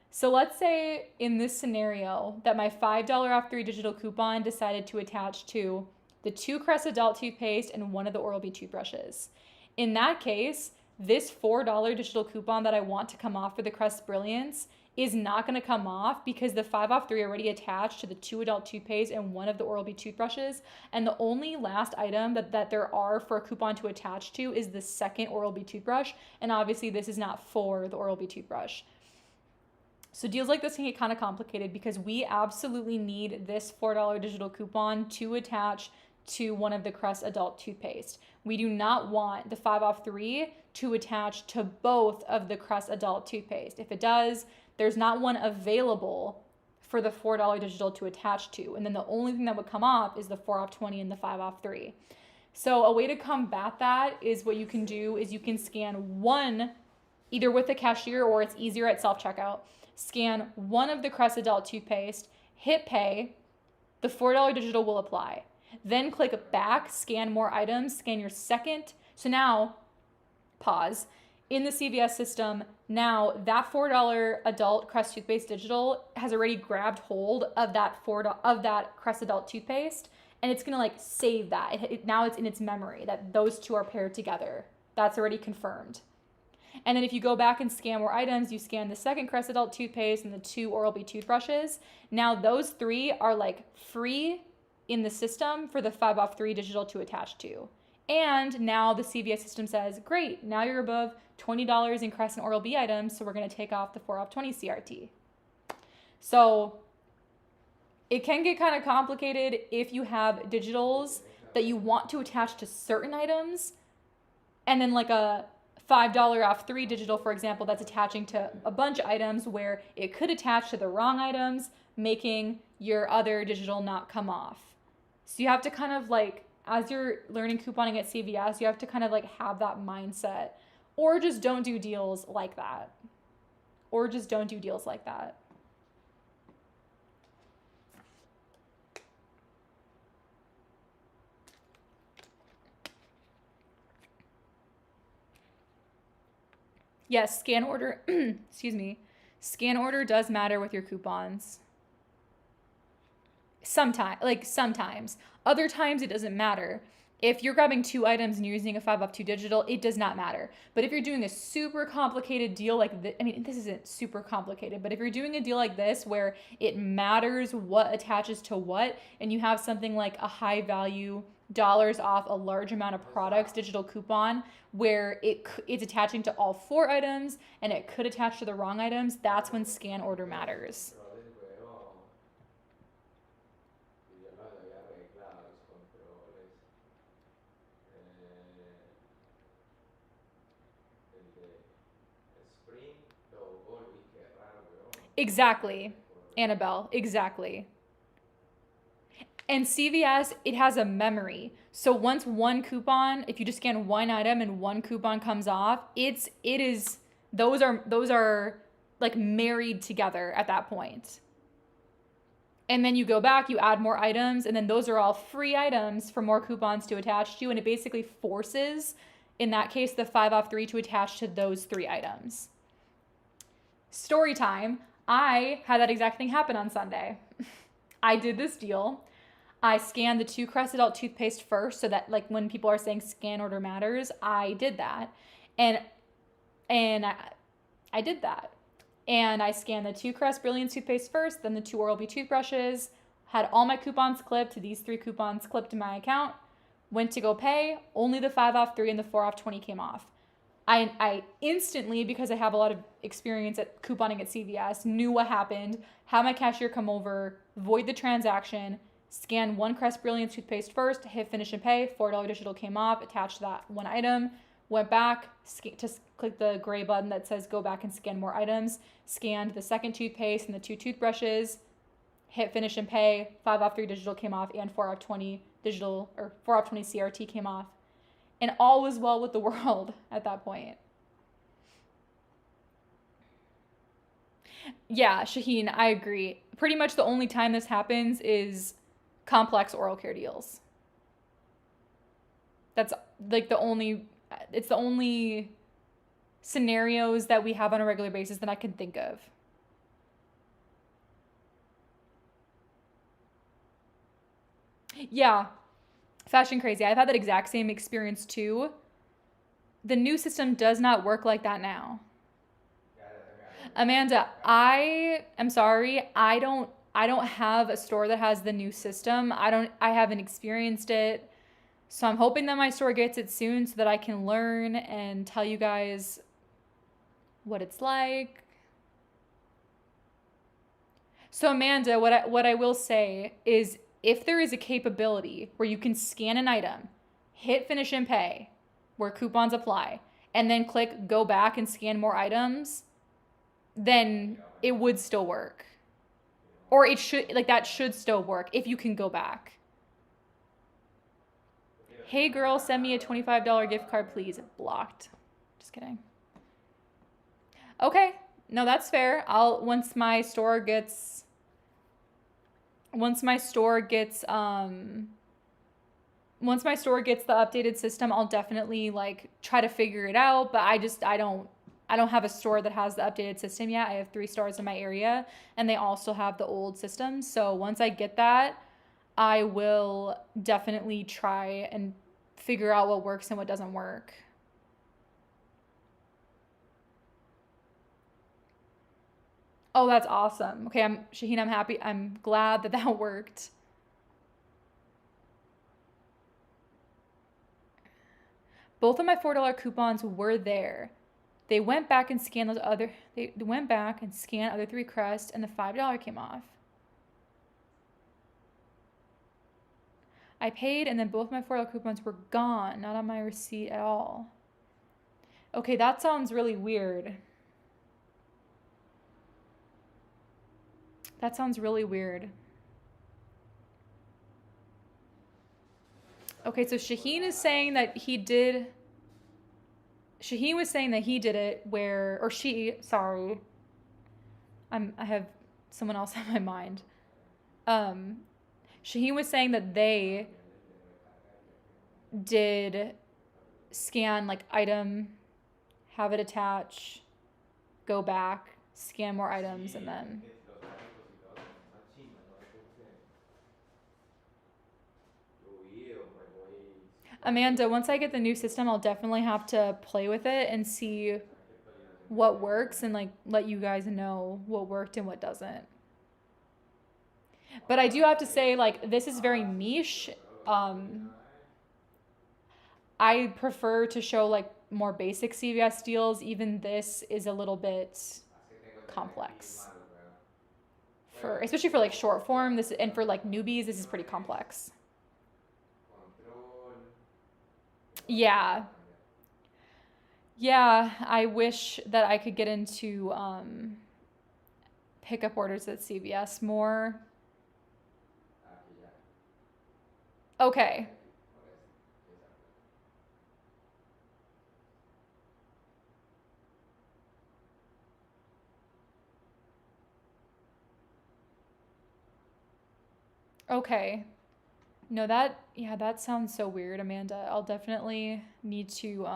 So let's say in this scenario that my $5 off 3 digital coupon decided to attach to the 2 Crest Adult toothpaste and 1 of the Oral-B toothbrushes. In that case, this $4 digital coupon that I want to come off for the Crest Brilliance is not going to come off because the 5 off 3 already attached to the 2 adult toothpaste and 1 of the Oral-B toothbrushes. And the only last item that there are for a coupon to attach to is the second Oral-B toothbrush. And obviously this is not for the Oral-B toothbrush. So deals like this can get kind of complicated because we absolutely need this $4 digital coupon to attach to one of the Crest adult toothpaste. We do not want the 5 off 3 to attach to both of the Crest adult toothpaste. If it does, there's not one available for the $4 digital to attach to. And then the only thing that would come off is the 4 off 20 and the 5 off 3. So a way to combat that is what you can do is you can scan one, either with the cashier or it's easier at self-checkout, scan one of the Crest adult toothpaste, hit pay, the $4 digital will apply. Then click back, scan more items, scan your second. So now, pause. In the CVS system, now that $4 adult Crest toothpaste digital has already grabbed hold of that Crest adult toothpaste, and it's gonna like save that. Now it's in its memory that those two are paired together. That's already confirmed. And then if you go back and scan more items, you scan the second Crest adult toothpaste and the 2 Oral-B toothbrushes. Now those 3 are like free in the system for the 5 off 3 digital to attach to. And now the CVS system says, great, now you're above $20 in Crest and Oral-B items, so we're gonna take off the 4 off 20 CRT. So it can get kind of complicated if you have digitals that you want to attach to certain items, and then like a $5 off 3 digital, for example, that's attaching to a bunch of items where it could attach to the wrong items, making your other digital not come off. So you have to kind of like, as you're learning couponing at CVS, you have to kind of like have that mindset, or just don't do deals like that. Yes, scan order, excuse me. Scan order does matter with your coupons. Sometimes. Other times it doesn't matter. If you're grabbing 2 items and you're using a 5 off 2 digital, it does not matter. But if you're doing a super complicated deal like this, I mean, this isn't super complicated, but if you're doing a deal like this where it matters what attaches to what, and you have something like a high value dollars off a large amount of products digital coupon where it's attaching to all 4 items and it could attach to the wrong items, that's when scan order matters. Pero del juego, y yo no lo había arreglado los controles. El de Spring lo volví, qué raro, weón. Exactly, Annabelle, exactly. And CVS, it has a memory. So once one coupon, if you just scan one item and one coupon comes off, it is those are like married together at that point. And then you go back, you add more items, and then those are all free items for more coupons to attach to, and it basically forces, in that case, the 5 off 3 to attach to those 3 items. Story time. I had that exact thing happen on Sunday. I did this deal. I scanned the 2 Crest Adult toothpaste first, so that like when people are saying scan order matters, I did that. And I did that. And I scanned the 2 Crest Brilliance toothpaste first, then the 2 Oral-B toothbrushes, had all my coupons clipped, these 3 coupons clipped in my account, went to go pay, only the 5 off 3 and the 4 off 20 came off. I instantly, because I have a lot of experience at couponing at CVS, knew what happened, had my cashier come over, void the transaction, scan 1 Crest Brilliance toothpaste first, hit finish and pay, $4 digital came off, attached that 1 item, went back, to click the gray button that says go back and scan more items, scanned the 2nd toothpaste and the 2 toothbrushes, hit finish and pay, 5 off 3 digital came off, and 4 off 20 digital, or 4 off 20 CRT came off. And all was well with the world at that point. Yeah, Shaheen, I agree. Pretty much the only time this happens is complex oral care deals. That's like it's the only scenarios that we have on a regular basis that I can think of. Yeah, Fashion Crazy. I've had that exact same experience too. The new system does not work like that now. Amanda, I am sorry. I don't have a store that has the new system. I haven't experienced it. So I'm hoping that my store gets it soon so that I can learn and tell you guys what it's like. So Amanda, what I will say is if there is a capability where you can scan an item, hit finish and pay, where coupons apply, and then click go back and scan more items, then it would still work. Or it should, like that should still work if you can go back. Hey girl, send me a $25 gift card, please. Blocked. Just kidding. Okay, no, that's fair. Once my store gets the updated system, I'll definitely like try to figure it out, but I don't have a store that has the updated system yet. I have 3 stores in my area and they also have the old system. So once I get that, I will definitely try and figure out what works and what doesn't work. Oh, that's awesome. Okay, Shaheen, I'm happy. I'm glad that worked. Both of my $4 coupons were there. They went back and scanned they went back and scanned other 3 Crest and the $5 came off. I paid and then both my $4 coupons were gone, not on my receipt at all. Okay, that sounds really weird. That sounds really weird. Okay, so Shaheen was saying that he did it where, or sorry. I have someone else on my mind. Shaheen was saying that they did scan like item, have it attach, go back, scan more items, and then... Amanda, once I get the new system, I'll definitely have to play with it and see what works and like let you guys know what worked and what doesn't. But I do have to say, like, this is very niche. I prefer to show like more basic CVS deals. Even this is a little bit Así tengo el teléfono aquí complex malo, weón. for, Bueno, especially for like short form. This and for like no newbies, this is tienes pretty complex. control. Yeah. Yeah, I wish that I could get into pickup orders at CVS more. Aquí ya. Okay. Por eso. Exacto. Okay. No, that sounds so weird, Amanda. I'll definitely need to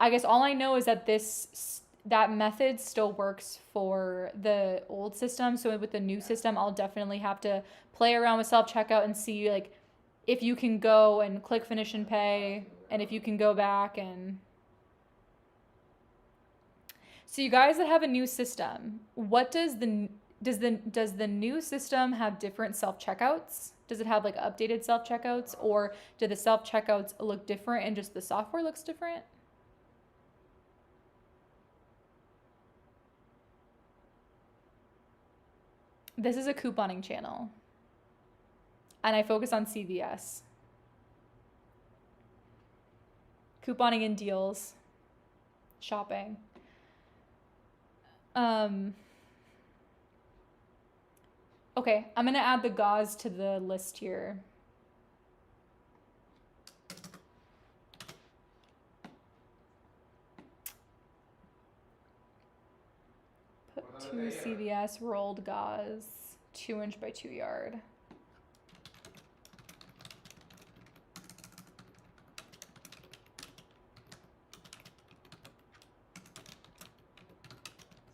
I guess all I know is that that method still works for the old system. So with the new system, I'll definitely have to play around with self checkout and see like if you can go and click finish and pay, and if you can go back and. So you guys that have a new system, what does the new system have different self checkouts? Does it have like updated self checkouts, or do the self checkouts look different and just the software looks different? This is a couponing channel, and I focus on CVS. Couponing and deals, shopping. Okay, I'm gonna add the gauze to the list here. Put two CVS rolled gauze, 2-inch by 2 yard.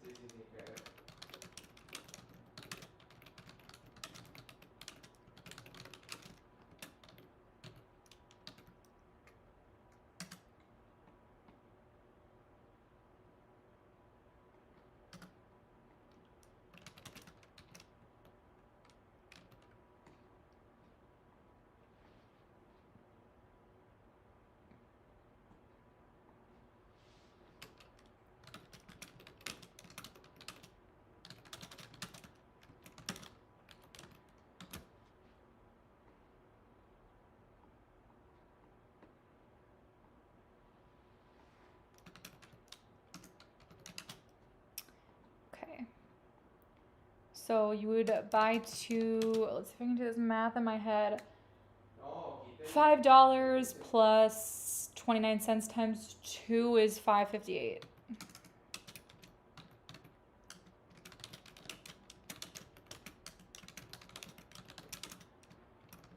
Sí, sí, sí, creo. Okay. So you would buy two, let's see if I can do this math in my head. No, $5 plus 29 cents times 2 is $5.58.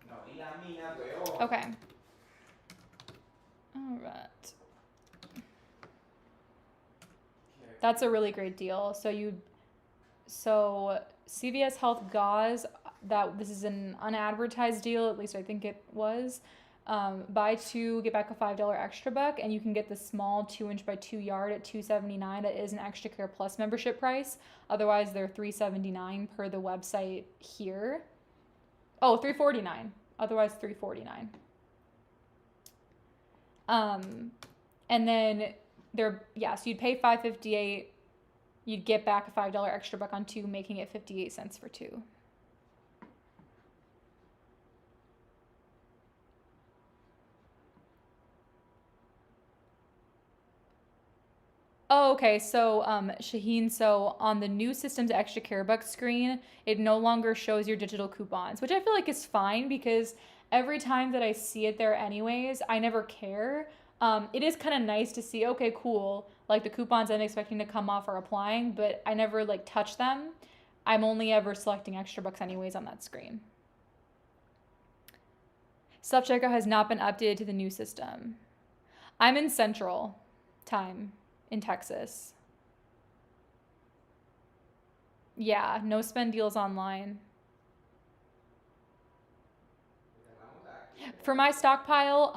No, y la mina, weón. Okay. All right. That's a really great deal. So CVS Health Gauze, this is an unadvertised deal, at least I think it was. Buy two, get back a $5 extra buck, and you can get the small 2-inch by 2 yard at $2.79. That is an Extra Care Plus membership price. Otherwise, they're $3.79 per the website here. Oh, $3.49. Otherwise, $3.49. And then so you'd pay $5.58. You'd get back a $5 extra buck on two, making it 58 cents for two. Oh, okay. So, Shaheen, so on the new system's extra care bucks screen, it no longer shows your digital coupons, which I feel like is fine because every time that I see it there anyways, I never care. It is kind of nice to see, okay, cool, like the coupons I'm expecting to come off are applying, but I never like touch them. I'm only ever selecting extra bucks anyways on that screen. Self-checkout has not been updated to the new system. I'm in Central Time in Texas. Yeah, no spend deals online. For my stockpile,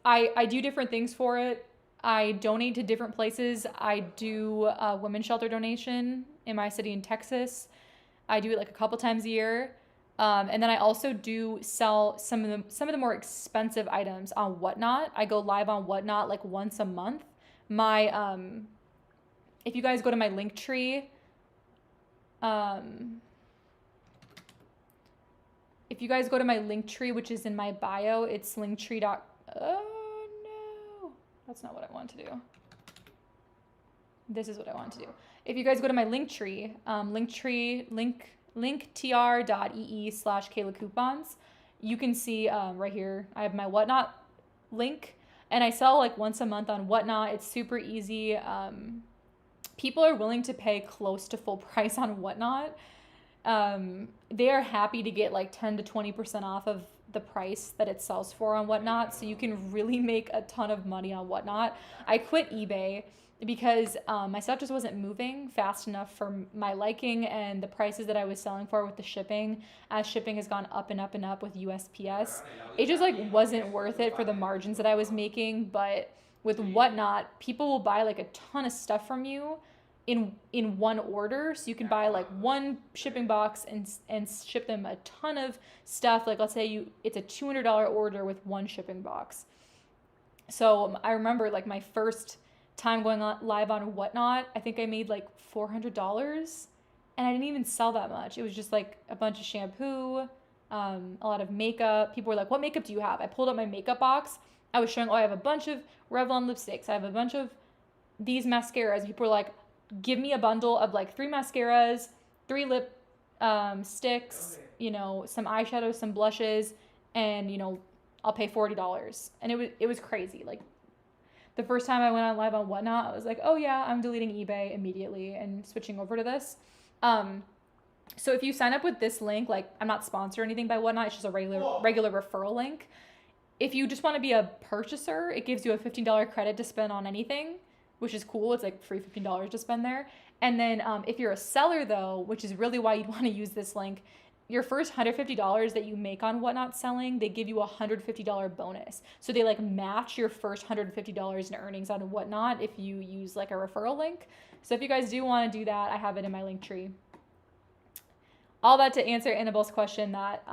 I do different things for it. I donate to different places. I do a women's shelter donation in my city in Texas. I do it like a couple times a year. And then I also do sell some of the more expensive items on Whatnot. I go live on Whatnot like once a month. My if you guys go to my link tree, if you guys go to my link tree, which is in my bio, it's linktree. Oh no, that's not what I want to do. This is what I want to do. If you guys go to my link tree, linktr.ee/kaylakoupons, you can see right here, I have my Whatnot link, and I sell like once a month on Whatnot. It's super easy. People are willing to pay close to full price on Whatnot. They are happy to get like 10 to 20% off of the price that it sells for on Whatnot. So you can really make a ton of money on Whatnot. I quit eBay because my stuff just wasn't moving fast enough for my liking, and the prices that I was selling for with the shipping, as shipping has gone up and up and up with USPS, it just like wasn't worth it for the margins that I was making. But with Whatnot, people will buy like a ton of stuff from you in one order. So you can buy like one shipping box and ship them a ton of stuff. Like let's say it's a $200 order with one shipping box. So I remember like my first time going live on Whatnot, I think I made like $400, and I didn't even sell that much. It was just like a bunch of shampoo, a lot of makeup. People were like, what makeup do you have? I pulled up my makeup box. I was showing, I have a bunch of Revlon lipsticks. I have a bunch of these mascaras. People were like, give me a bundle of like 3 mascaras, 3 lip sticks, some eyeshadow, some blushes, and I'll pay $40. And it was crazy. Like the first time I went on live on Whatnot, I was like, oh yeah, I'm deleting eBay immediately and switching over to this. So if you sign up with this link, like I'm not sponsored or anything by Whatnot, it's just a regular referral link. If you just want to be a purchaser, it gives you a $15 credit to spend on anything, which is cool. It's like free $15 to spend there. And then if you're a seller though, which is really why you'd want to use this link, your first $150 that you make on Whatnot selling, they give you a $150 bonus. So they like match your first $150 in earnings on Whatnot if you use like a referral link. So if you guys do want to do that, I have it in my link tree. All that to answer Annabelle's question that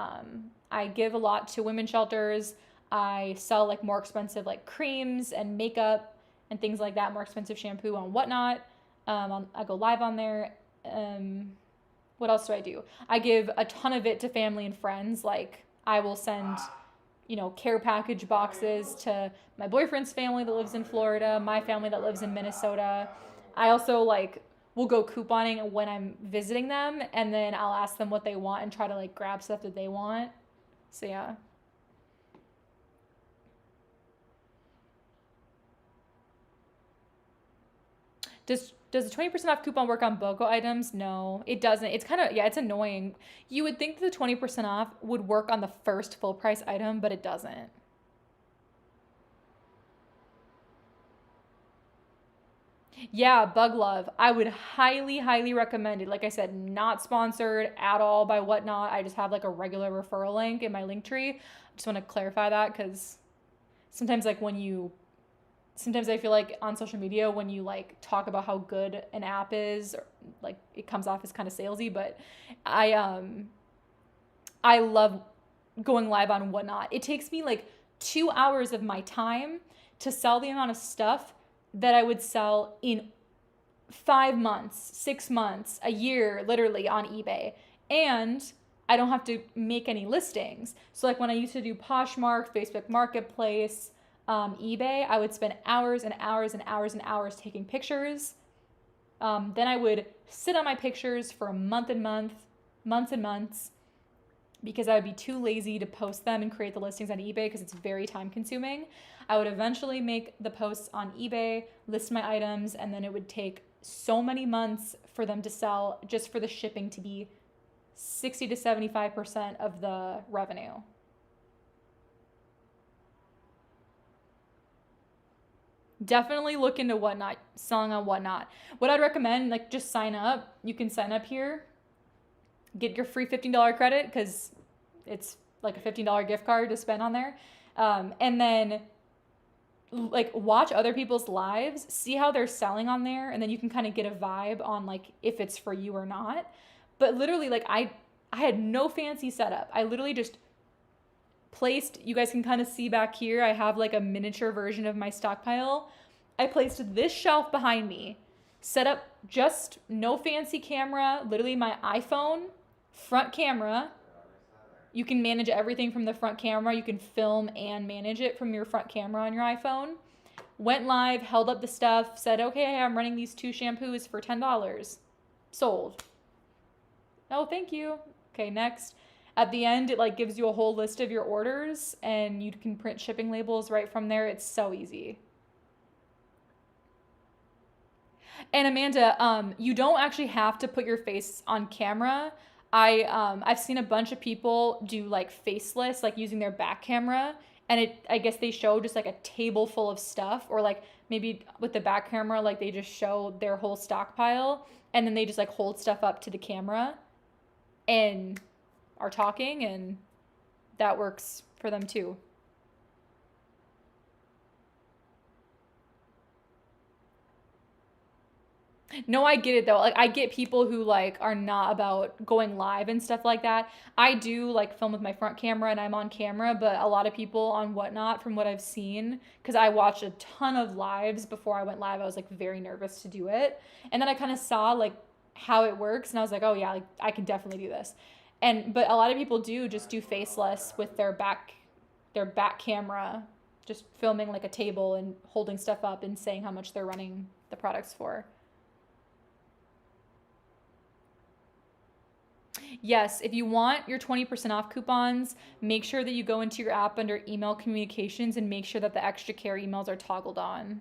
I give a lot to women's shelters. I sell like more expensive like creams and makeup and things like that, more expensive shampoo on Whatnot. I go live on there. What else do I do? I give a ton of it to family and friends. Like I will send, care package boxes to my boyfriend's family that lives in Florida, my family that lives in Minnesota. I also will go couponing when I'm visiting them, and then I'll ask them what they want and try to like grab stuff that they want. So yeah. Does the 20% off coupon work on BOGO items? No, it doesn't. It's kind of, it's annoying. You would think the 20% off would work on the first full price item, but it doesn't. Yeah, Bug Love. I would highly, highly recommend it. Like I said, not sponsored at all by Whatnot. I just have like a regular referral link in my link tree. I just want to clarify that because sometimes sometimes I feel like on social media when you like talk about how good an app is, like it comes off as kind of salesy, but I love going live on Whatnot. It takes me like 2 hours of my time to sell the amount of stuff that I would sell in 5 months, 6 months, a year, literally on eBay. And I don't have to make any listings. So like when I used to do Poshmark, Facebook Marketplace, eBay, I would spend hours and hours and hours and hours taking pictures. Then I would sit on my pictures for months and months, because I would be too lazy to post them and create the listings on eBay because it's very time consuming. I would eventually make the posts on eBay, list my items, and then it would take so many months for them to sell just for the shipping to be 60 to 75% of the revenue. Definitely look into Whatnot, selling on Whatnot. What I'd recommend, just sign up. You can sign up here, get your free $15 credit because it's like a $15 gift card to spend on there. And then watch other people's lives, see how they're selling on there, and then you can kind of get a vibe on if it's for you or not. But literally I had no fancy setup. I literally just placed, you guys can kind of see back here, I have like a miniature version of my stockpile. I placed this shelf behind me, set up just no fancy camera, literally my iPhone, front camera. You can manage everything from the front camera. You can film and manage it from your front camera on your iPhone. Went live, held up the stuff, said, okay, I'm running these 2 shampoos for $10. Sold. Oh, thank you. Okay, next. At the end, it like gives you a whole list of your orders and you can print shipping labels right from there. It's so easy. And Amanda, you don't actually have to put your face on camera. I've seen a bunch of people do like faceless, like using their back camera, and I guess they show just like a table full of stuff, or like maybe with the back camera, like they just show their whole stockpile, and then they just like hold stuff up to the camera, and are talking, and that works for them too. No, I get it though. Like I get people who like are not about going live and stuff like that. I do like film with my front camera and I'm on camera, but a lot of people on Whatnot, from what I've seen, because I watched a ton of lives before I went live, I was like very nervous to do it. And then I kind of saw like how it works and I was like, oh yeah, like I can definitely do this. And but a lot of people do just do faceless with their back camera, just filming like a table and holding stuff up and saying how much they're running the products for. Yes, if you want your 20% off coupons, make sure that you go into your app under email communications and make sure that the extra care emails are toggled on.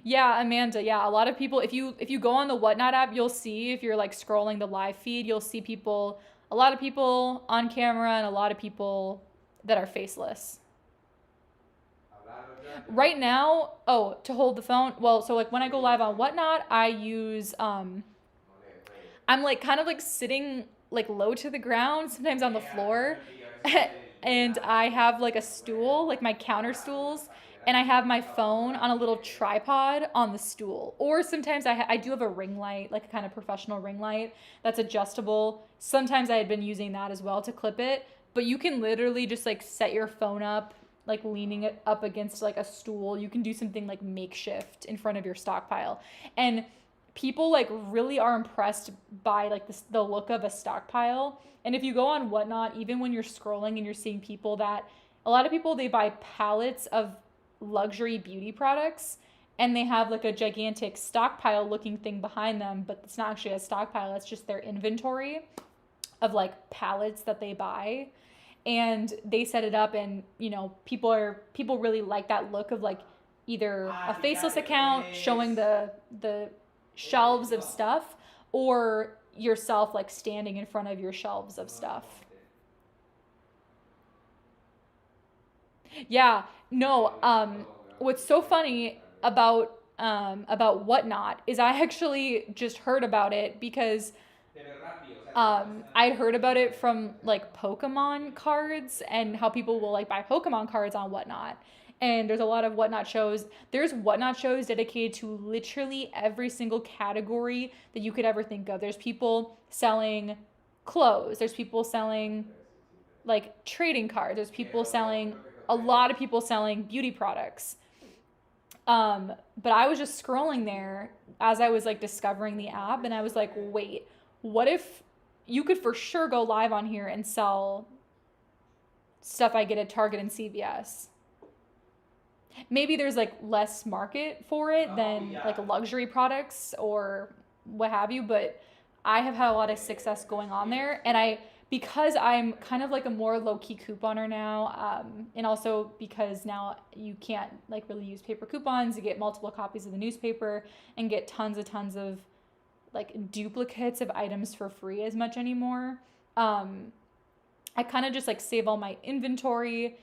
Yeah, Amanda, yeah, a lot of people, if you go on the Whatnot app, you'll see, if you're like scrolling the live feed, you'll see people, a lot of people on camera and a lot of people that are faceless. Right now, oh, to hold the phone, well, so like when I go live on Whatnot, I use I'm like kind of like sitting like low to the ground, sometimes on the floor. And I have like a stool, like my counter stools, and I have my phone on a little tripod on the stool. Or sometimes I do have a ring light, like a kind of professional ring light that's adjustable. Sometimes I had been using that as well to clip it, but you can literally just like set your phone up, like leaning it up against like a stool. You can do something like makeshift in front of your stockpile. And people like really are impressed by like the look of a stockpile. And if you go on Whatnot, even when you're scrolling and you're seeing people that, a lot of people, they buy pallets of luxury beauty products and they have like a gigantic stockpile looking thing behind them, but it's not actually a stockpile, it's just their inventory of like pallets that they buy. And they set it up, and people really like that look of like either a faceless account showing the shelves of stuff, or yourself like standing in front of your shelves of stuff. Yeah, no, what's so funny about Whatnot is I actually just heard about it because I'd heard about it from like Pokemon cards and how people will like buy Pokemon cards on Whatnot. And there's a lot of Whatnot shows. There's Whatnot shows dedicated to literally every single category that you could ever think of. There's people selling clothes. There's people selling like trading cards. There's people selling, a lot of people selling beauty products. But I was just scrolling there as I was like discovering the app, and I was like, wait, what if you could for sure go live on here and sell stuff I get at Target and CVS? Maybe there's like less market for it than like luxury products or what have you, but I have had a lot of success going on there. And because I'm kind of like a more low key couponer now, and also because now you can't like really use paper coupons to get multiple copies of the newspaper and get tons of like duplicates of items for free as much anymore. Um, I kind of just like save all my inventory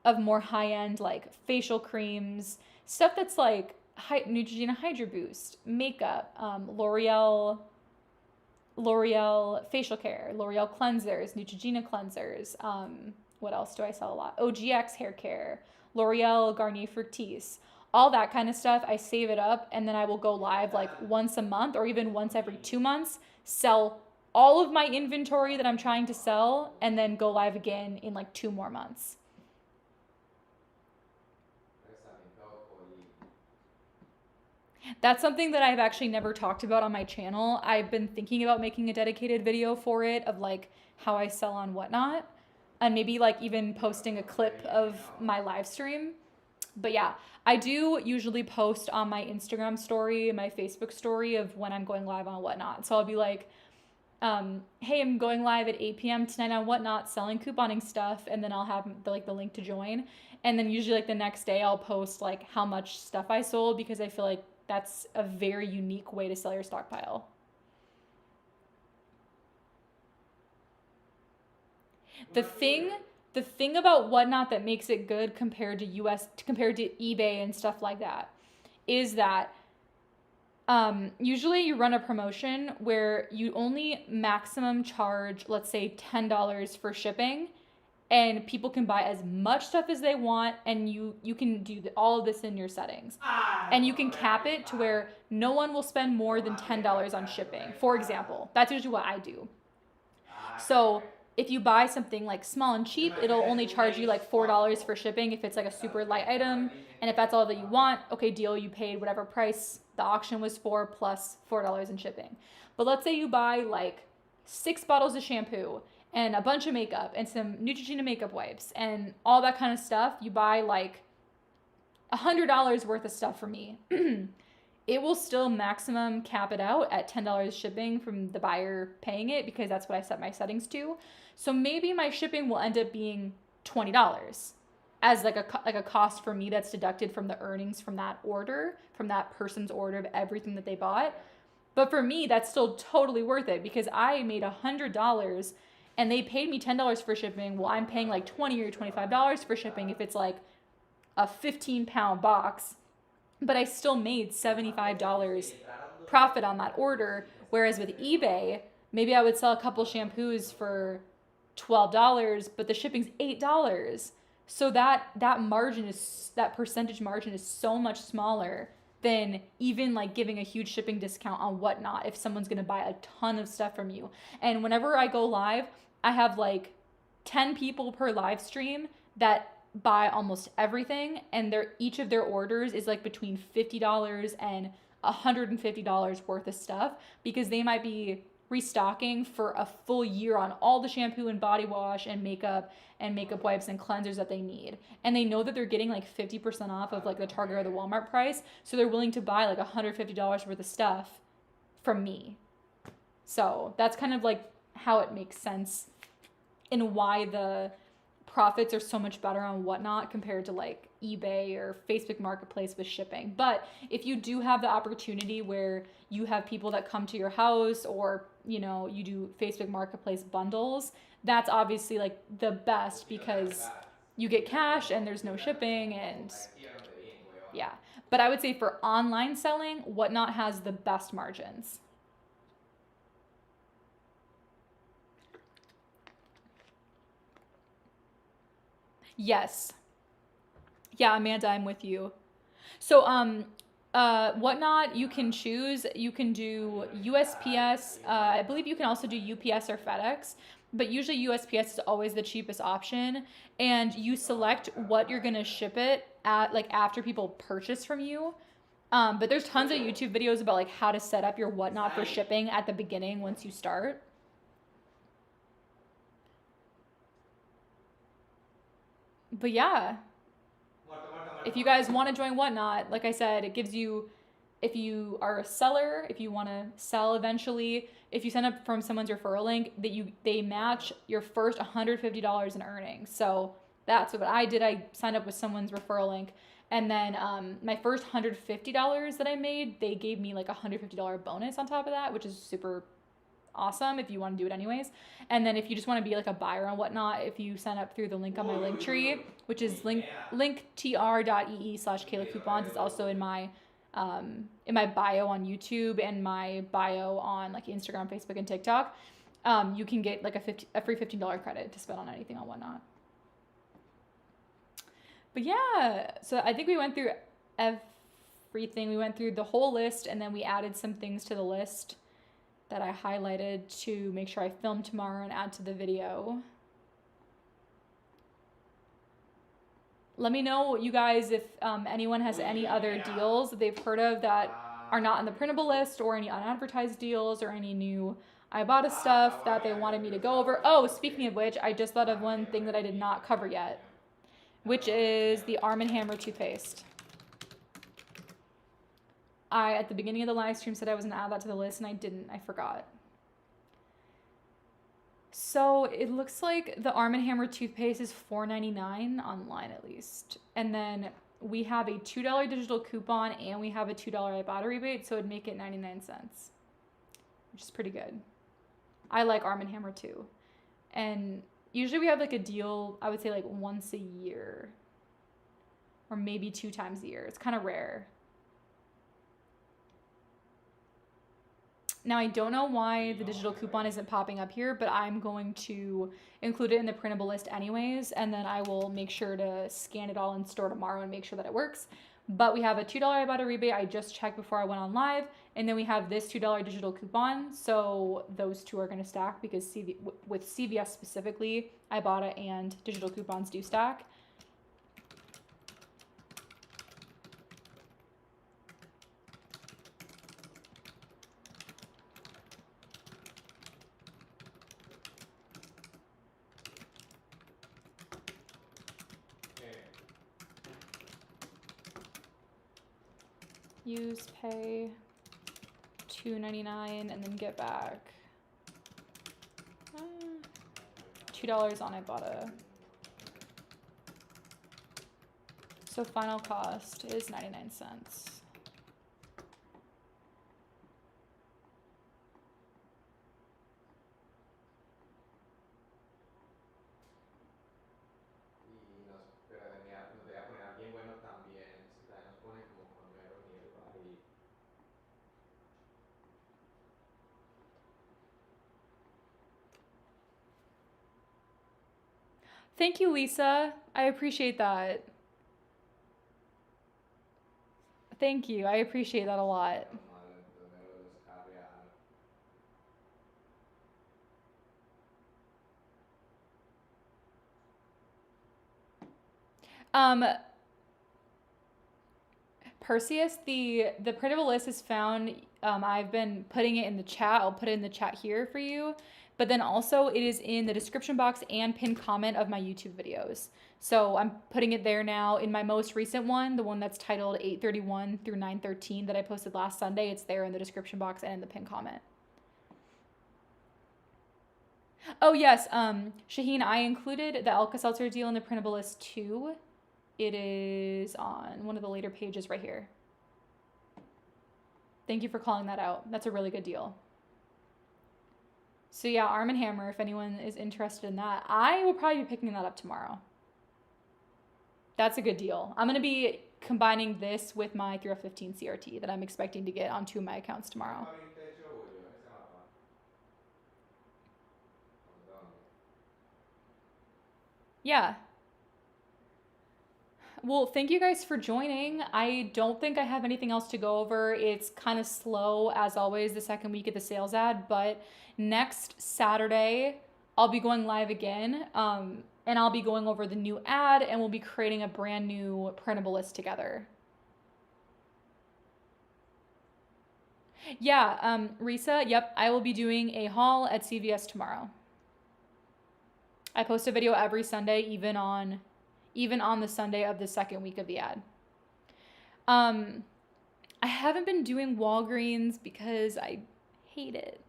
of more high end like facial creams, stuff that's like Neutrogena Hydro Boost, makeup, L'Oreal facial care, L'Oreal cleansers, Neutrogena cleansers. What else do I sell a lot? OGX hair care, L'Oreal Garnier Fructis. all that kind of stuff. I save it up, and then I will go live like once a month or even once every 2 months, sell all of my inventory that I'm trying to sell, and then go live again in like 2 more months. That's something that I've actually never talked about on my channel. I've been thinking about making a dedicated video for it of like how I sell on Whatnot, and maybe like even posting a clip of my live stream. But yeah, I do usually post on my Instagram story, my Facebook story of when I'm going live on Whatnot. So I'll be like, hey, I'm going live at 8 p.m. tonight on Whatnot selling couponing stuff, and then I'll have the link to join. And then usually like the next day I'll post like how much stuff I sold, because I feel like that's a very unique way to sell your stockpile. The thing about Whatnot that makes it good compared to eBay and stuff like that is that usually you run a promotion where you only maximum charge, let's say $10 for shipping, and people can buy as much stuff as they want, and you can do all of this in your settings. And you can cap it to where no one will spend more than $10 on shipping. For example, that's usually what I do. So if you buy something like small and cheap, it'll only charge you like $4 for shipping if it's like a super light item. And if that's all that you want, okay, deal, you paid whatever price the auction was for plus $4 in shipping. But let's say you buy like 6 bottles of shampoo and a bunch of makeup and some Neutrogena makeup wipes and all that kind of stuff. You buy like $100 worth of stuff from me. It will still maximum cap it out at $10 shipping from the buyer paying it, because that's what I set my settings to. So maybe my shipping will end up being $20 as like a cost for me that's deducted from the earnings from that order, from that person's order of everything that they bought. But for me, that's still totally worth it, because I made $100 and they paid me $10 for shipping. Well, I'm paying like $20 or $25 for shipping if it's like a 15-pound box. But I still made $75 profit on that order. Whereas with eBay, maybe I would sell a couple shampoos for $12, but the shipping's $8. So that percentage margin is so much smaller than even like giving a huge shipping discount on Whatnot if someone's gonna buy a ton of stuff from you. And whenever I go live, I have like 10 people per live stream that buy almost everything, and each of their orders is like between $50 and $150 worth of stuff, because they might be restocking for a full year on all the shampoo and body wash and makeup wipes and cleansers that they need, and they know that they're getting like 50% off of like the Target or the Walmart price, so they're willing to buy like $150 worth of stuff from me. So that's kind of like how it makes sense and why the profits are so much better on Whatnot compared to like eBay or Facebook Marketplace with shipping. But if you do have the opportunity where you have people that come to your house, or you do Facebook Marketplace bundles, that's obviously like the best, because you get cash and there's no shipping, and yeah. But I would say for online selling, Whatnot has the best margins. Yes. Yeah, Amanda, I'm with you. So, Whatnot, you can choose. You can do USPS. I believe you can also do UPS or FedEx, but usually USPS is always the cheapest option. And you select what you're gonna ship it at, like after people purchase from you. But there's tons of YouTube videos about like how to set up your Whatnot for shipping at the beginning once you start. But yeah, if you guys want to join Whatnot, like I said, it gives you, if you are a seller, if you want to sell eventually, if you sign up from someone's referral link, they match your first $150 in earnings. So that's what I did. I signed up with someone's referral link, and then my first $150 that I made, they gave me like a $150 bonus on top of that, which is super awesome if you want to do it anyways. And then if you just want to be like a buyer on Whatnot, if you sign up through the link on my link tree, which is linktr.ee/kaylakoupons, it's also in my bio on YouTube and my bio on like Instagram, Facebook, and TikTok. You can get like a free $15 credit to spend on anything on Whatnot. But yeah, so I think we went through everything. We went through the whole list, and then we added some things to the list that I highlighted to make sure I film tomorrow and add to the video. Let me know, you guys, if anyone has any other deals that they've heard of that are not on the printable list, or any unadvertised deals, or any new Ibotta stuff that they wanted me to go over. Oh, speaking of which, I just thought of one thing that I did not cover yet, which is the Arm & Hammer toothpaste. I, at the beginning of the live stream, said I was going to add that to the list, and I didn't. I forgot. So it looks like the Arm & Hammer toothpaste is $4.99 online, at least. And then we have a $2 digital coupon, and we have a $2 Ibotta rebate, so it'd make it 99 cents, which is pretty good. I like Arm & Hammer too. And usually we have like a deal, I would say like once a year, or maybe 2 times a year. It's kind of rare. Now, I don't know why the digital coupon isn't popping up here, but I'm going to include it in the printable list anyways, and then I will make sure to scan it all in store tomorrow and make sure that it works. But we have a $2 Ibotta rebate. I just checked before I went on live, and then we have this $2 digital coupon. So those two are going to stack because with CVS specifically, Ibotta and digital coupons do stack. Use, pay, $2.99, and then get back $2 on Ibotta. So final cost is 99 cents. Thank you, Lisa. I appreciate that. Thank you. I appreciate that a lot. Perseus, the printable list is found. I've been putting it in the chat. I'll put it in the chat here for you. But then also it is in the description box and pinned comment of my YouTube videos. So I'm putting it there now. In my most recent one, the one that's titled 8/31 through 9/13 that I posted last Sunday, it's there in the description box and in the pinned comment. Oh yes, Shaheen, I included the Alka-Seltzer deal in the printable list too. It is on one of the later pages right here. Thank you for calling that out. That's a really good deal. So yeah, Arm & Hammer, if anyone is interested in that. I will probably be picking that up tomorrow. That's a good deal. I'm going to be combining this with my 3F15 CRT that I'm expecting to get on 2 of my accounts tomorrow. Yeah. Well, thank you guys for joining. I don't think I have anything else to go over. It's kind of slow, as always, the second week of the sales ad, but next Saturday, I'll be going live again, and I'll be going over the new ad, and we'll be creating a brand new printable list together. Yeah, Risa, yep, I will be doing a haul at CVS tomorrow. I post a video every Sunday, even on the Sunday of the second week of the ad. I haven't been doing Walgreens because I hate it.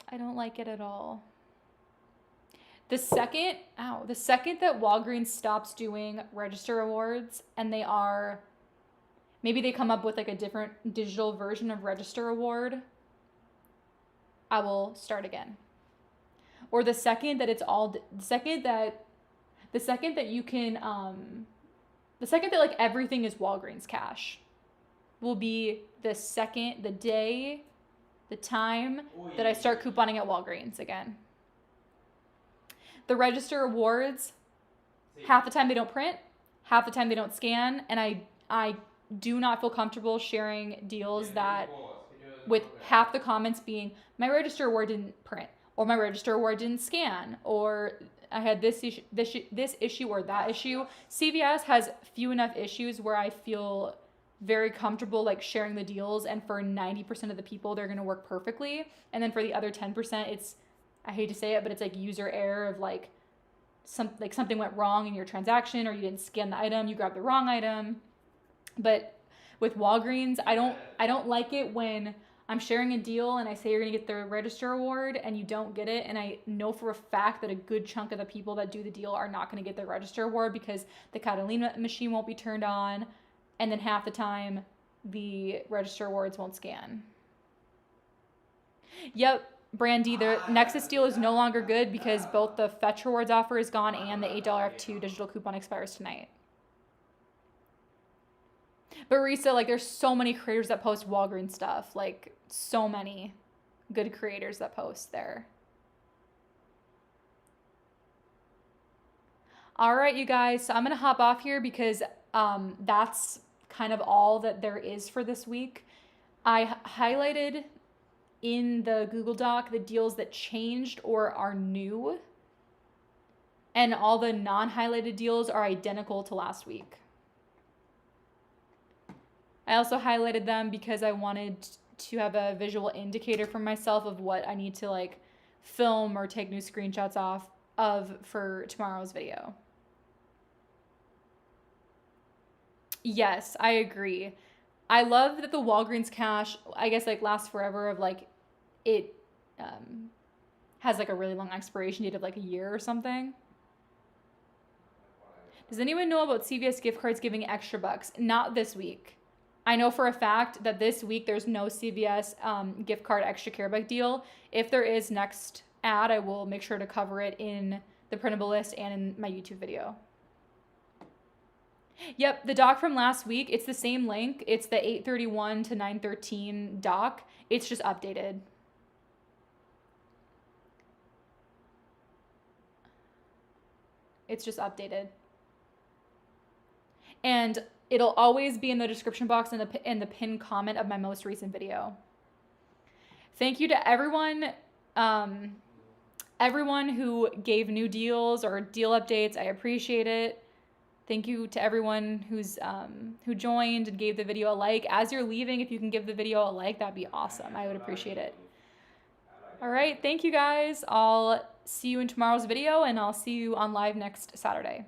I don't like it at all. The second that Walgreens stops doing register awards, and maybe they come up with like a different digital version of register award, I will start again. Or the second that like everything is Walgreens cash will be the time that I start couponing at Walgreens again. The register awards, half the time they don't print, half the time they don't scan, and I do not feel comfortable sharing deals that with half the comments being my register award didn't print, or my register award didn't scan, or I had this issue or that issue. CVS has few enough issues where I feel very comfortable like sharing the deals, and for 90% of the people they're going to work perfectly, and then for the other 10% it's, I hate to say it, but it's like user error of like something went wrong in your transaction, or you didn't scan the item, you grabbed the wrong item. But with Walgreens, I don't like it when I'm sharing a deal and I say you're going to get the register award and you don't get it, and I know for a fact that a good chunk of the people that do the deal are not going to get the register award because the Catalina machine won't be turned on, and then half the time the register awards won't scan. Yep, Brandy, the Nexus deal is no longer good because both the Fetch Rewards offer is gone and the $8 F2 digital coupon expires tonight. But Risa, like, there's so many creators that post Walgreens stuff. Like, so many good creators that post there. All right, you guys. So I'm going to hop off here because that's kind of all that there is for this week. I highlighted in the Google Doc the deals that changed or are new. And all the non-highlighted deals are identical to last week. I also highlighted them because I wanted to have a visual indicator for myself of what I need to like film or take new screenshots of for tomorrow's video. Yes, I agree. I love that the Walgreens cash, I guess, like lasts forever, of like it has like a really long expiration date of like a year or something. Does anyone know about CVS gift cards giving extra bucks? Not this week. I know for a fact that this week there's no CVS gift card extra care buck deal. If there is next ad, I will make sure to cover it in the printable list and in my YouTube video. Yep, the doc from last week, it's the same link. It's the 831 to 913 doc. It's just updated. It's just updated. And it'll always be in the description box and in the pinned comment of my most recent video. Thank you to everyone who gave new deals or deal updates. I appreciate it. Thank you to everyone who joined and gave the video a like. As you're leaving, if you can give the video a like, that'd be awesome. I would appreciate it. All right, thank you guys. I'll see you in tomorrow's video, and I'll see you on live next Saturday.